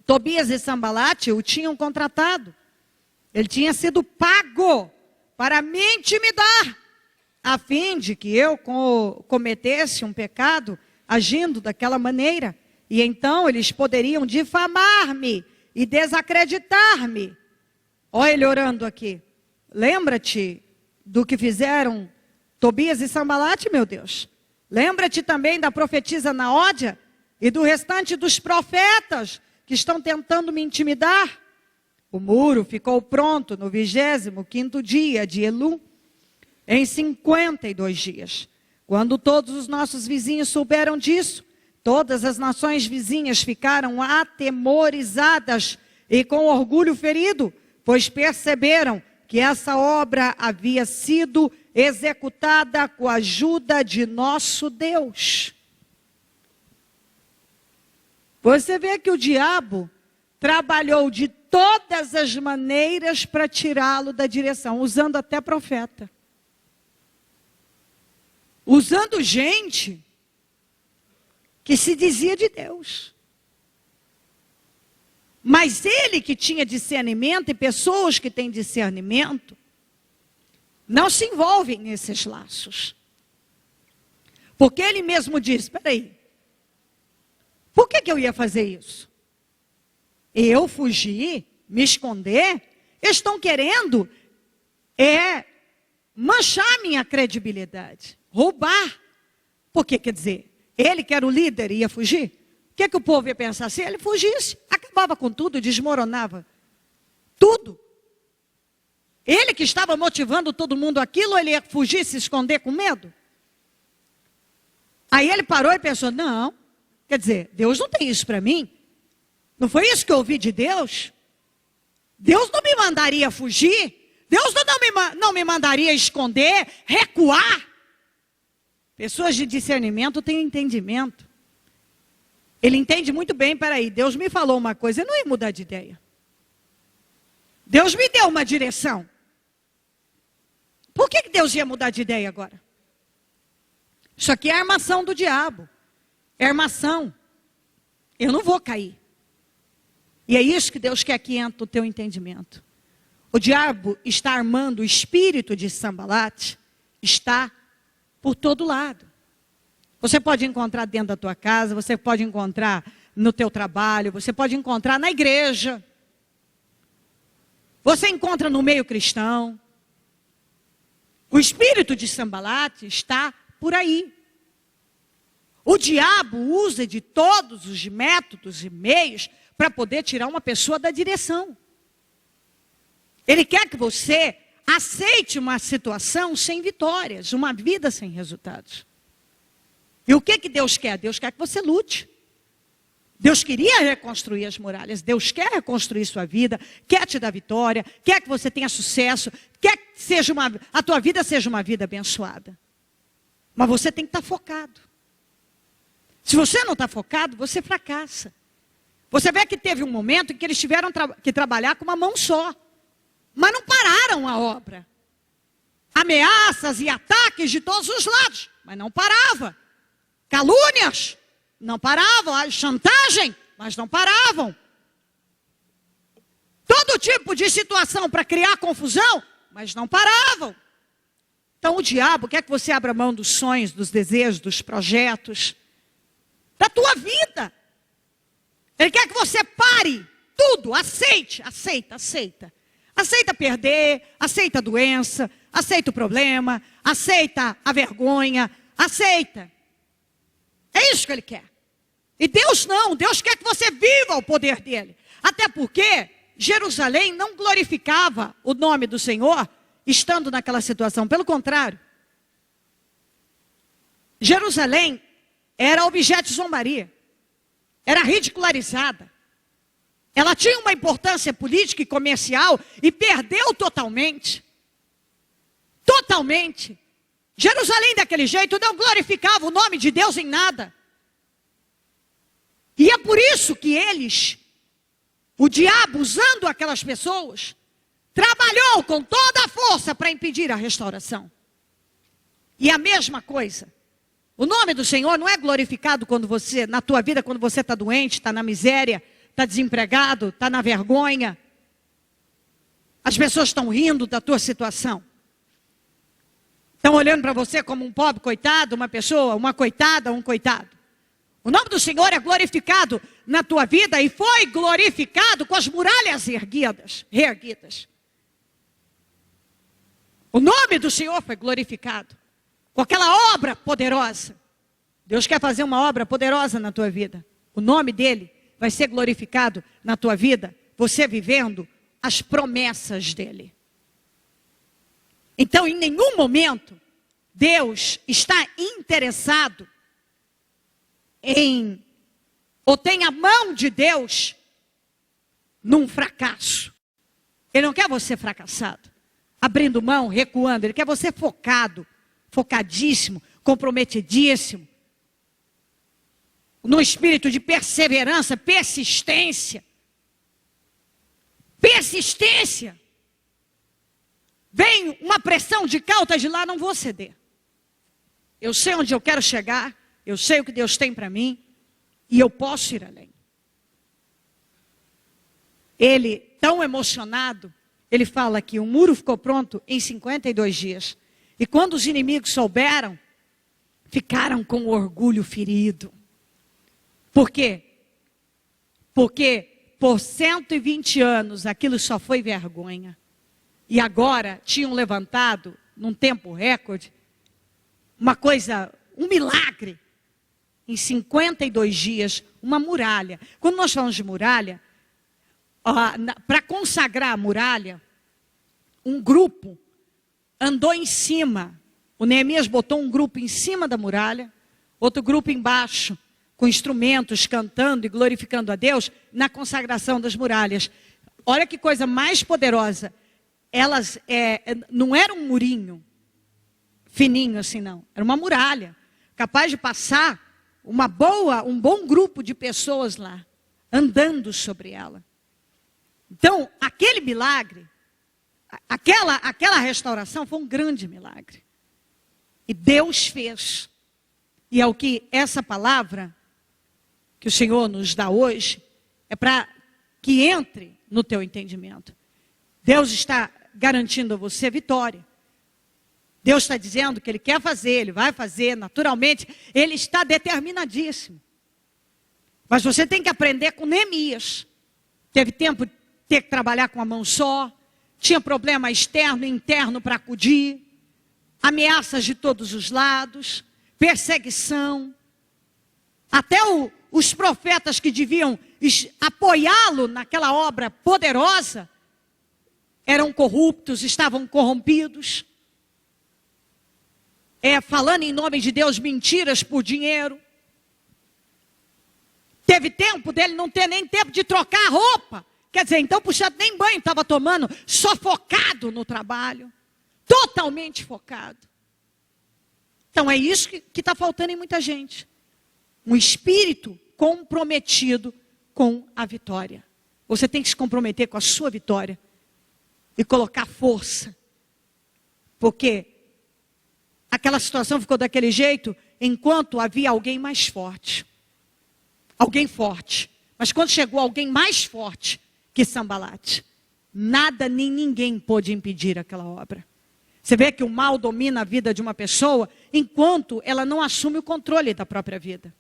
Tobias e Sambalate o tinham contratado. Ele tinha sido pago para me intimidar, a fim de que eu cometesse um pecado agindo daquela maneira. E então eles poderiam difamar-me e desacreditar-me. Olha ele orando aqui. Lembra-te do que fizeram Tobias e Sambalate, meu Deus. Lembra-te também da profetisa Naódia e do restante dos profetas que estão tentando me intimidar. O muro ficou pronto no 25º dia de Elu, em 52 dias. Quando todos os nossos vizinhos souberam disso, todas as nações vizinhas ficaram atemorizadas e com orgulho ferido, pois perceberam que essa obra havia sido executada com a ajuda de nosso Deus. Você vê que o diabo trabalhou de todas as maneiras para tirá-lo da direção, usando até profeta. Usando gente que se dizia de Deus. Mas ele que tinha discernimento, e pessoas que têm discernimento, não se envolvem nesses laços. Porque ele mesmo diz, espera aí, por que eu ia fazer isso? Eu fugir, me esconder? Estão querendo manchar minha credibilidade, roubar. Porque, quer dizer, ele que era o líder ia fugir? O que o povo ia pensar? Se ele fugisse, acabava com tudo, desmoronava tudo. Ele que estava motivando todo mundo aquilo, ele ia fugir, se esconder com medo? Aí ele parou e pensou, não, quer dizer, Deus não tem isso para mim. Não foi isso que eu ouvi de Deus? Deus não me mandaria fugir. Deus não me mandaria esconder, recuar. Pessoas de discernimento têm entendimento. Ele entende muito bem, peraí, Deus me falou uma coisa, eu não ia mudar de ideia. Deus me deu uma direção. Por que Deus ia mudar de ideia agora? Isso aqui é armação do diabo. É armação. Eu não vou cair. E é isso que Deus quer que entre no teu entendimento. O diabo está armando o espírito de Sambalate, está por todo lado. Você pode encontrar dentro da tua casa, você pode encontrar no teu trabalho, você pode encontrar na igreja. Você encontra no meio cristão. O espírito de Sambalate está por aí. O diabo usa de todos os métodos e meios para poder tirar uma pessoa da direção. Ele quer que você aceite uma situação sem vitórias, uma vida sem resultados. E o que Deus quer? Deus quer que você lute. Deus queria reconstruir as muralhas. Deus quer reconstruir sua vida, quer te dar vitória, quer que você tenha sucesso, quer que a tua vida seja uma vida abençoada. Mas você tem que estar focado. Se você não está focado, você fracassa. Você vê que teve um momento em que eles tiveram que trabalhar com uma mão só. Mas não pararam a obra. Ameaças e ataques de todos os lados, mas não parava. Calúnias, não paravam. Chantagem, mas não paravam. Todo tipo de situação para criar confusão, mas não paravam. Então o diabo quer que você abra mão dos sonhos, dos desejos, dos projetos, da tua vida. Ele quer que você pare tudo, aceita. Aceita perder, aceita a doença, aceita o problema, aceita a vergonha, aceita. É isso que ele quer. E Deus não, Deus quer que você viva o poder dele. Até porque Jerusalém não glorificava o nome do Senhor estando naquela situação. Pelo contrário, Jerusalém era objeto de zombaria, era ridicularizada. Ela tinha uma importância política e comercial e perdeu totalmente. Totalmente. Jerusalém daquele jeito não glorificava o nome de Deus em nada. E é por isso que o diabo, usando aquelas pessoas, trabalhou com toda a força para impedir a restauração. E a mesma coisa. O nome do Senhor não é glorificado na tua vida, quando você está doente, está na miséria, está desempregado, está na vergonha. As pessoas estão rindo da tua situação. Estão olhando para você como um pobre coitado, uma pessoa, uma coitada, um coitado. O nome do Senhor é glorificado na tua vida e foi glorificado com as muralhas reerguidas. O nome do Senhor foi glorificado com aquela obra poderosa. Deus quer fazer uma obra poderosa na tua vida. O nome dele vai ser glorificado na tua vida, você vivendo as promessas dele. Então, em nenhum momento, Deus está interessado ou tem a mão de Deus num fracasso. Ele não quer você fracassado, abrindo mão, recuando. Ele quer você focado, focadíssimo, comprometidíssimo, no espírito de perseverança, persistência. Persistência. Vem uma pressão de cá, outra de lá, não vou ceder. Eu sei onde eu quero chegar, eu sei o que Deus tem para mim, e eu posso ir além. Ele, tão emocionado, ele fala que o muro ficou pronto em 52 dias. E quando os inimigos souberam, ficaram com o orgulho ferido. Por quê? Porque por 120 anos aquilo só foi vergonha. E agora tinham levantado, num tempo recorde, um milagre. Em 52 dias, uma muralha. Quando nós falamos de muralha, para consagrar a muralha, um grupo andou em cima. O Neemias botou um grupo em cima da muralha, outro grupo embaixo, com instrumentos, cantando e glorificando a Deus na consagração das muralhas. Olha que coisa mais poderosa. Elas não era um murinho fininho assim, não. Era uma muralha, capaz de passar um bom grupo de pessoas lá, andando sobre ela. Então, aquele milagre, aquela restauração foi um grande milagre. E Deus fez. E é o que essa palavra que o Senhor nos dá hoje, é para que entre no teu entendimento. Deus está garantindo a você vitória. Deus está dizendo que Ele quer fazer, Ele vai fazer, naturalmente, Ele está determinadíssimo. Mas você tem que aprender com Neemias. Teve tempo de ter que trabalhar com a mão só, tinha problema externo e interno para acudir, ameaças de todos os lados, perseguição. Até os profetas que deviam apoiá-lo naquela obra poderosa, eram corruptos, estavam corrompidos. Falando em nome de Deus mentiras por dinheiro. Teve tempo dele não ter nem tempo de trocar a roupa. Quer dizer, então, puxado, nem banho estava tomando, só focado no trabalho. Totalmente focado. Então é isso que está faltando em muita gente. Um espírito comprometido com a vitória. Você tem que se comprometer com a sua vitória. E colocar força. Porque aquela situação ficou daquele jeito enquanto havia alguém mais forte. Alguém forte. Mas quando chegou alguém mais forte que Sambalate, nada nem ninguém pôde impedir aquela obra. Você vê que o mal domina a vida de uma pessoa enquanto ela não assume o controle da própria vida.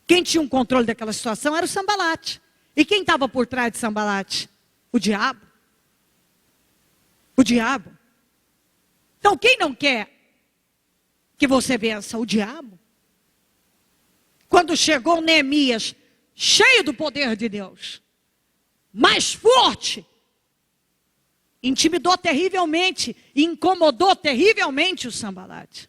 Quem tinha um controle daquela situação era o Sambalate. E quem estava por trás de Sambalate? O diabo. O diabo. Então quem não quer que você vença? O diabo. Quando chegou Neemias, cheio do poder de Deus, mais forte, intimidou terrivelmente, incomodou terrivelmente o Sambalate.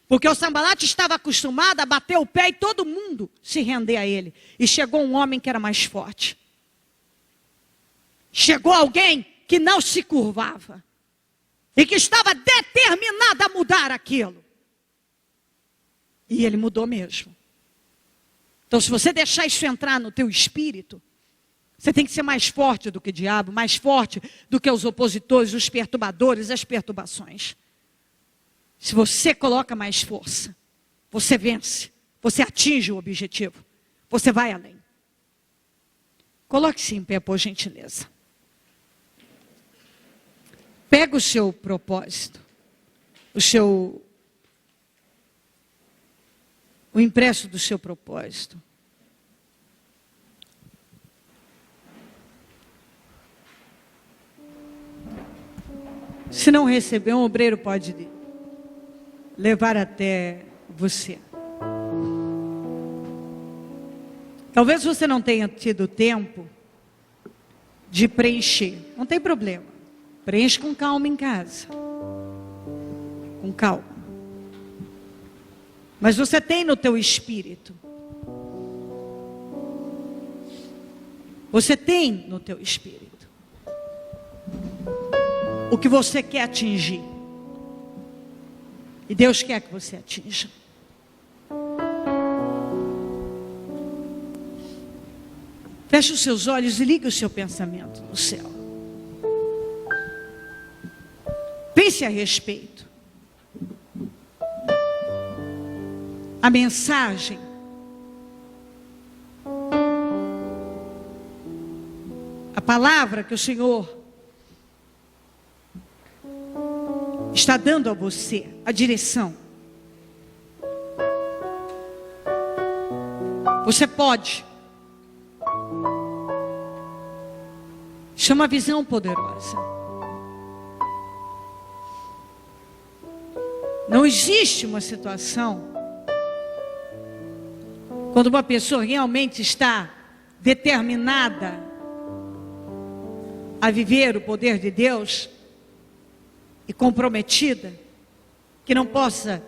Porque o Sambalate estava acostumado a bater o pé e todo mundo se render a ele. E chegou um homem que era mais forte. Chegou alguém que não se curvava. E que estava determinado a mudar aquilo. E ele mudou mesmo. Então, se você deixar isso entrar no teu espírito, você tem que ser mais forte do que o diabo, mais forte do que os opositores, os perturbadores, as perturbações. Se você coloca mais força, você vence, você atinge o objetivo, você vai além. Coloque-se em pé, por gentileza. Pega o seu propósito, o impresso do seu propósito. Se não receber, um obreiro pode levar até você. Talvez você não tenha tido tempo de preencher. Não tem problema. Preenche com calma em casa. Com calma. Mas você tem no teu espírito. Você tem no teu espírito o que você quer atingir. E Deus quer que você atinja. Feche os seus olhos e ligue o seu pensamento no céu. Pense a respeito. A mensagem a palavra que o Senhor está dando a você, a direção. Você pode. Chama a visão poderosa. Não existe uma situação quando uma pessoa realmente está determinada a viver o poder de Deus e comprometida, que não possa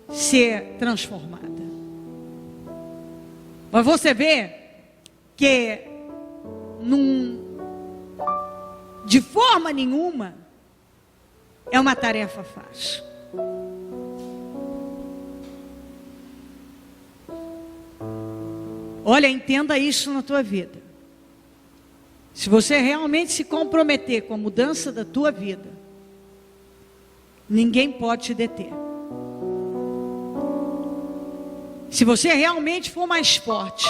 ser transformada. Mas você vê que de forma nenhuma é uma tarefa fácil. Olha, entenda isso na tua vida. Se você realmente se comprometer com a mudança da tua vida, ninguém pode te deter. Se você realmente for mais forte,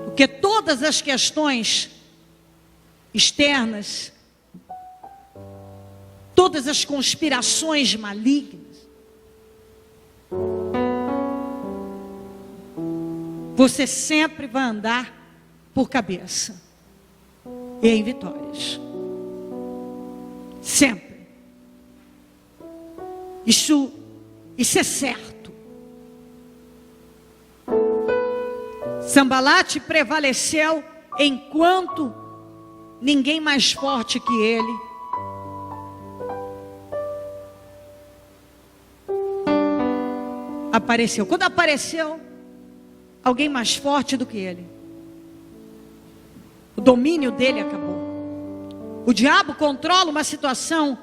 porque todas as questões externas, todas as conspirações malignas, você sempre vai andar por cabeça e em vitórias. Sempre. Isso é certo. Sambalate prevaleceu enquanto ninguém mais forte que ele apareceu. Quando apareceu alguém mais forte do que ele, o domínio dele acabou. O diabo controla uma situação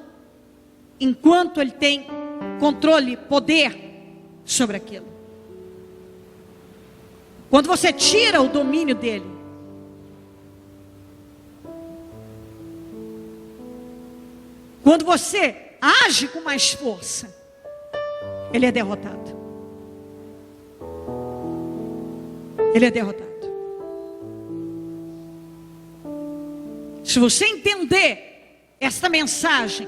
enquanto ele tem controle, poder sobre aquilo. Quando você tira o domínio dele, quando você age com mais força, ele é derrotado. Ele é derrotado. Se você entender esta mensagem,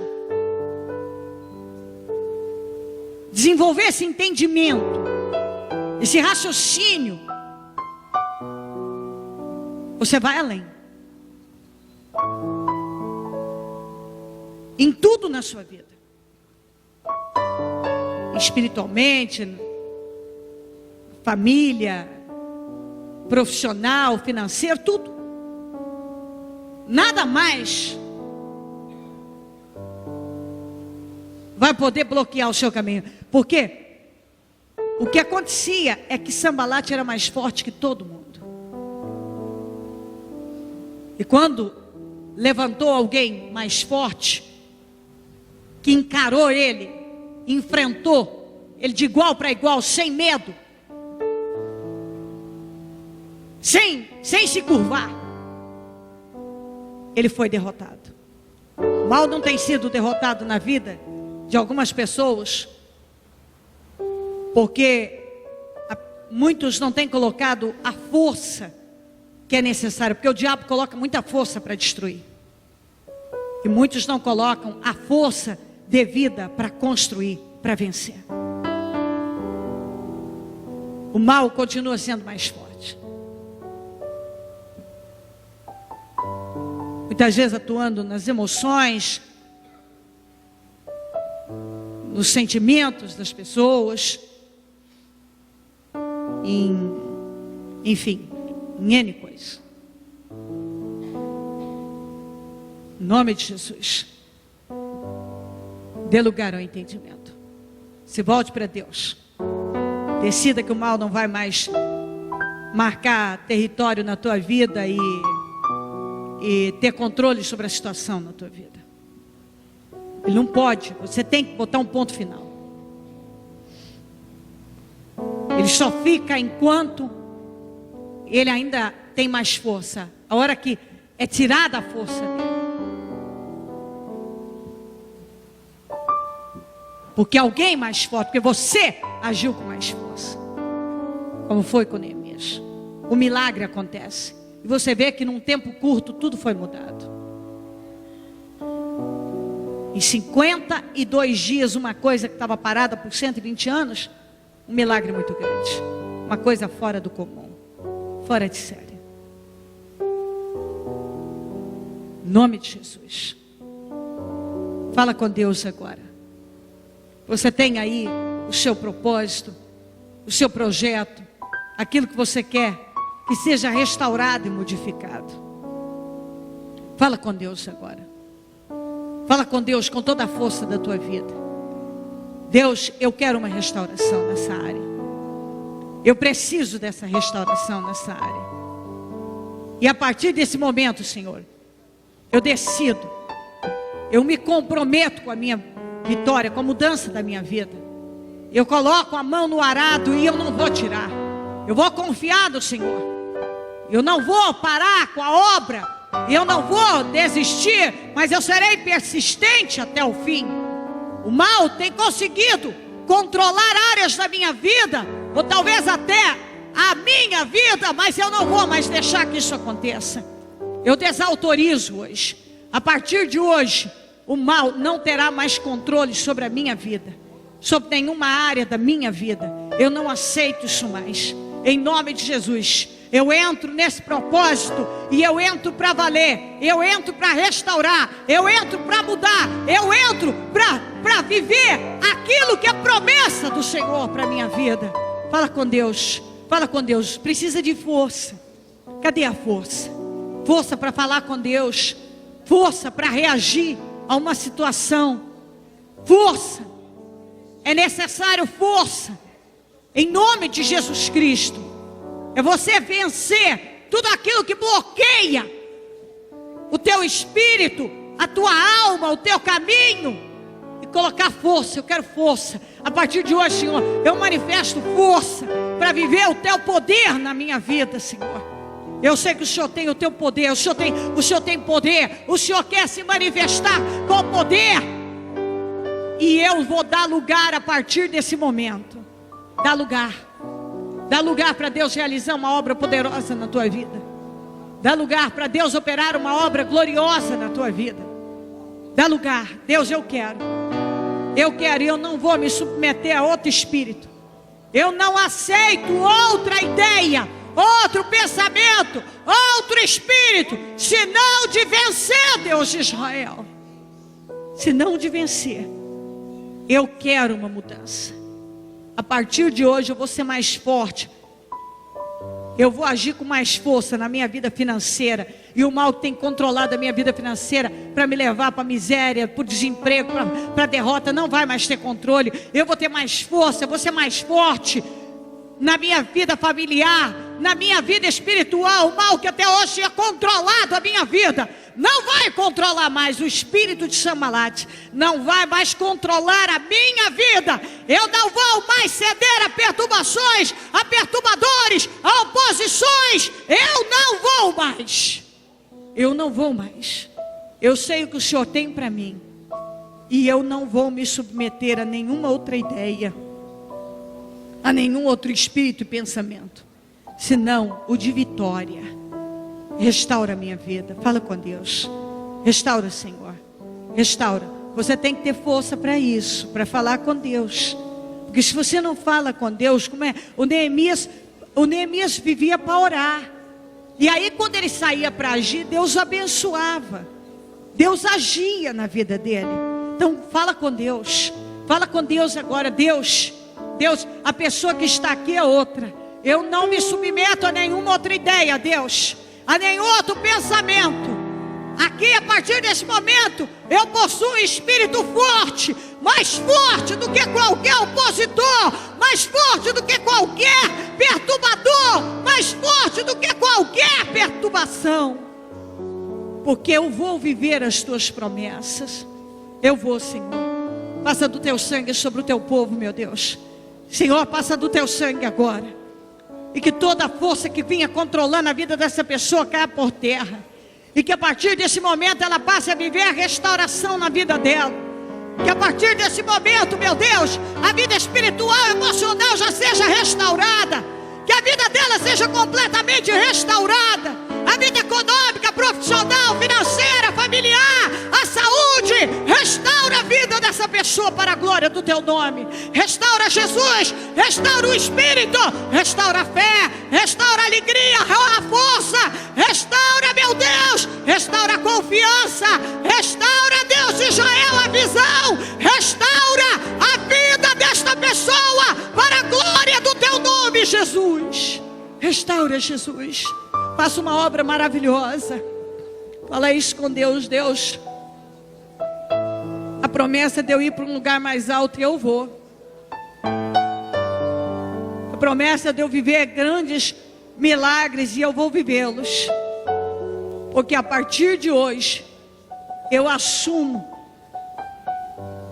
desenvolver esse entendimento, esse raciocínio, você vai além. Em tudo na sua vida. Espiritualmente, família, profissional, financeiro, tudo. Nada mais vai poder bloquear o seu caminho. Porque o que acontecia é que Sambalate era mais forte que todo mundo. E quando levantou alguém mais forte, que encarou ele, enfrentou ele de igual para igual, sem medo, sem se curvar, ele foi derrotado. O mal não tem sido derrotado na vida de algumas pessoas, porque muitos não têm colocado a força que é necessária, porque o diabo coloca muita força para destruir, e muitos não colocam a força devida para construir, para vencer. O mal continua sendo mais forte, muitas vezes atuando nas emoções, nos sentimentos das pessoas, enfim, em N coisas. Em nome de Jesus, dê lugar ao entendimento. Se volte para Deus. Decida que o mal não vai mais marcar território na tua vida e ter controle sobre a situação na tua vida. Ele não pode. Você tem que botar um ponto final. Ele só fica enquanto ele ainda tem mais força. A hora que é tirada a força dele. Porque alguém mais forte, porque você agiu com mais força. Como foi com Neemias. O milagre acontece. E você vê que num tempo curto tudo foi mudado. Em 52 dias, uma coisa que estava parada por 120 anos, um milagre muito grande. Uma coisa fora do comum. Fora de série. Em nome de Jesus. Fala com Deus agora. Você tem aí o seu propósito, o seu projeto, aquilo que você quer que seja restaurado e modificado. Fala com Deus agora. Fala com Deus com toda a força da tua vida. Deus, eu quero uma restauração nessa área. Eu preciso dessa restauração nessa área. E a partir desse momento, Senhor, eu decido, eu me comprometo com a minha vitória, com a mudança da minha vida. Eu coloco a mão no arado e eu não vou tirar. Eu vou confiar no Senhor. Eu não vou parar com a obra. Eu não vou desistir, mas eu serei persistente até o fim. O mal tem conseguido controlar áreas da minha vida, ou talvez até a minha vida, mas eu não vou mais deixar que isso aconteça. Eu desautorizo hoje. A partir de hoje, o mal não terá mais controle sobre a minha vida, sobre nenhuma área da minha vida. Eu não aceito isso mais. Em nome de Jesus, eu entro nesse propósito e eu entro para valer, eu entro para restaurar, eu entro para mudar, eu entro para viver aquilo que é promessa do Senhor para a minha vida. Fala com Deus, fala com Deus. Precisa de força. Cadê a força? Força para falar com Deus, força para reagir a uma situação. Força, é necessário força, em nome de Jesus Cristo. É você vencer tudo aquilo que bloqueia o teu espírito, a tua alma, o teu caminho, e colocar força. Eu quero força. A partir de hoje, Senhor, eu manifesto força para viver o teu poder na minha vida, Senhor. Eu sei que o Senhor tem o teu poder, o Senhor tem poder, o Senhor quer se manifestar com poder, e eu vou dar lugar a partir desse momento. Dá lugar para Deus realizar uma obra poderosa na tua vida. Dá lugar para Deus operar uma obra gloriosa na tua vida. Dá lugar. Deus, eu quero e eu não vou me submeter a outro espírito. Eu não aceito outra ideia, outro pensamento, outro espírito, senão de vencer, Deus de Israel. Senão de vencer. Eu quero uma mudança. A partir de hoje eu vou ser mais forte. Eu vou agir com mais força na minha vida financeira. E o mal que tem controlado a minha vida financeira para me levar para a miséria, para o desemprego, para a derrota, não vai mais ter controle. Eu vou ter mais força, eu vou ser mais forte na minha vida familiar, na minha vida espiritual. O mal que até hoje tinha controlado a minha vida não vai controlar mais. O espírito de Sambalat não vai mais controlar a minha vida. Eu não vou mais ceder a perturbações, a perturbadores, a oposições. Eu não vou mais. Eu sei o que o Senhor tem para mim, e eu não vou me submeter a nenhuma outra ideia, a nenhum outro espírito e pensamento, senão o de vitória. Restaura a minha vida. Fala com Deus. Restaura, Senhor. Restaura. Você tem que ter força para isso, para falar com Deus. Porque se você não fala com Deus, como é? O Neemias vivia para orar. E aí quando ele saía para agir, Deus abençoava. Deus agia na vida dele. Então fala com Deus. Fala com Deus agora. Deus, a pessoa que está aqui é outra. Eu não me submeto a nenhuma outra ideia, Deus, a nenhum outro pensamento. Aqui, a partir desse momento, eu possuo um espírito forte, mais forte do que qualquer opositor, mais forte do que qualquer perturbador, mais forte do que qualquer perturbação, porque eu vou viver as tuas promessas. Eu vou, Senhor. Passa do teu sangue sobre o teu povo, meu Deus. Senhor, passa do teu sangue agora. E que toda a força que vinha controlando a vida dessa pessoa caia por terra. E que a partir desse momento ela passe a viver a restauração na vida dela. Que a partir desse momento, meu Deus, a vida espiritual e emocional já seja restaurada. Que a vida dela seja completamente restaurada. A vida econômica, profissional, financeira, familiar, a saúde. Restaura a vida dessa pessoa para a glória do teu nome. Restaura, Jesus. Restaura o espírito. Restaura a fé. Restaura a alegria, a força. Restaura, meu Deus. Restaura a confiança. Restaura, Deus de Israel, a visão. Restaura a vida desta pessoa para a glória do teu nome, Jesus. Restaura, Jesus. Faça uma obra maravilhosa. Fala isso com Deus. Deus, a promessa de eu ir para um lugar mais alto, e eu vou. A A promessa de eu viver grandes milagres, e eu vou vivê-los. Porque a partir de hoje, eu assumo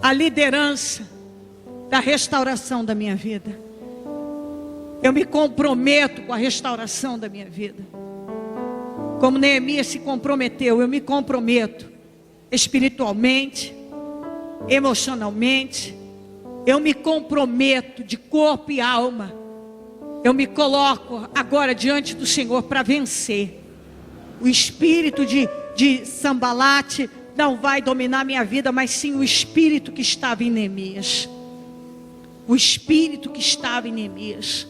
a liderança da restauração da minha vida. Eu me comprometo com a restauração da minha vida. Como Neemias se comprometeu, eu me comprometo espiritualmente, emocionalmente. Eu me comprometo de corpo e alma. Eu me coloco agora diante do Senhor para vencer. O espírito de Sambalate não vai dominar minha vida, mas sim o espírito que estava em Neemias. O espírito que estava em Neemias.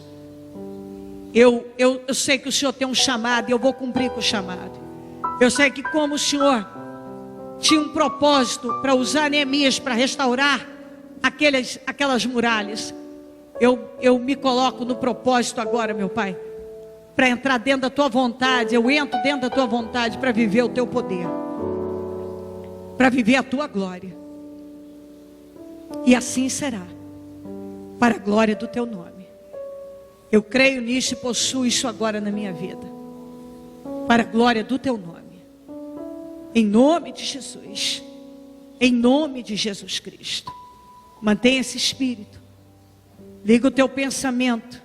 Eu sei que o Senhor tem um chamado, e eu vou cumprir com o chamado. Eu sei que como o Senhor tinha um propósito para usar Neemias para restaurar aquelas muralhas, eu me coloco no propósito agora, meu Pai, para entrar dentro da Tua vontade. Eu entro dentro da Tua vontade para viver o Teu poder, para viver a Tua glória. E assim será, para a glória do Teu nome. Eu creio nisso e possuo isso agora na minha vida, para a glória do Teu nome. Em nome de Jesus, em nome de Jesus Cristo. Mantenha esse espírito. Liga o teu pensamento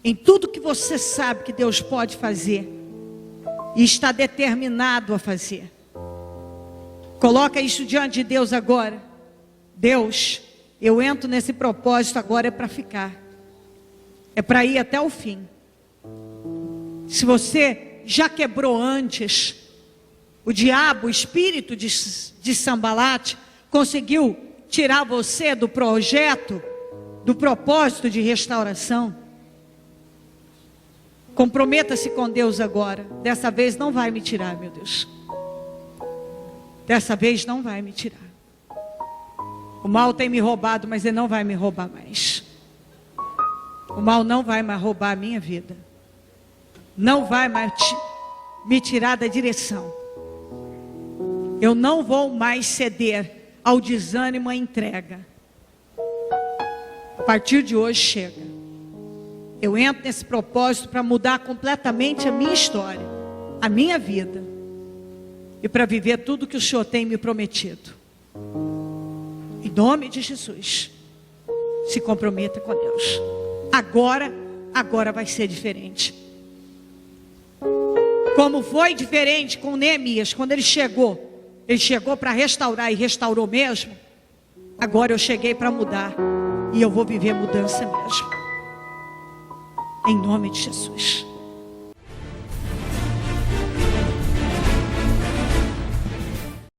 em tudo que você sabe que Deus pode fazer e está determinado a fazer. Coloca isso diante de Deus agora. Deus, eu entro nesse propósito agora, é para ficar. É para ir até o fim. Se você já quebrou antes, o diabo, o espírito de Sambalate, conseguiu tirar você do projeto, do propósito de restauração. Comprometa-se com Deus agora. Dessa vez não vai me tirar, meu Deus. Dessa vez não vai me tirar. O mal tem me roubado, mas ele não vai me roubar mais. O mal não vai mais roubar a minha vida. Não vai mais me tirar da direção. Eu não vou mais ceder ao desânimo, à entrega. A partir de hoje chega. Eu entro nesse propósito para mudar completamente a minha história, a minha vida, e para viver tudo que o Senhor tem me prometido. Em nome de Jesus, se comprometa com Deus. Agora vai ser diferente. Como foi diferente com Neemias, quando ele chegou para restaurar e restaurou mesmo. Agora eu cheguei para mudar, e eu vou viver mudança mesmo. Em nome de Jesus.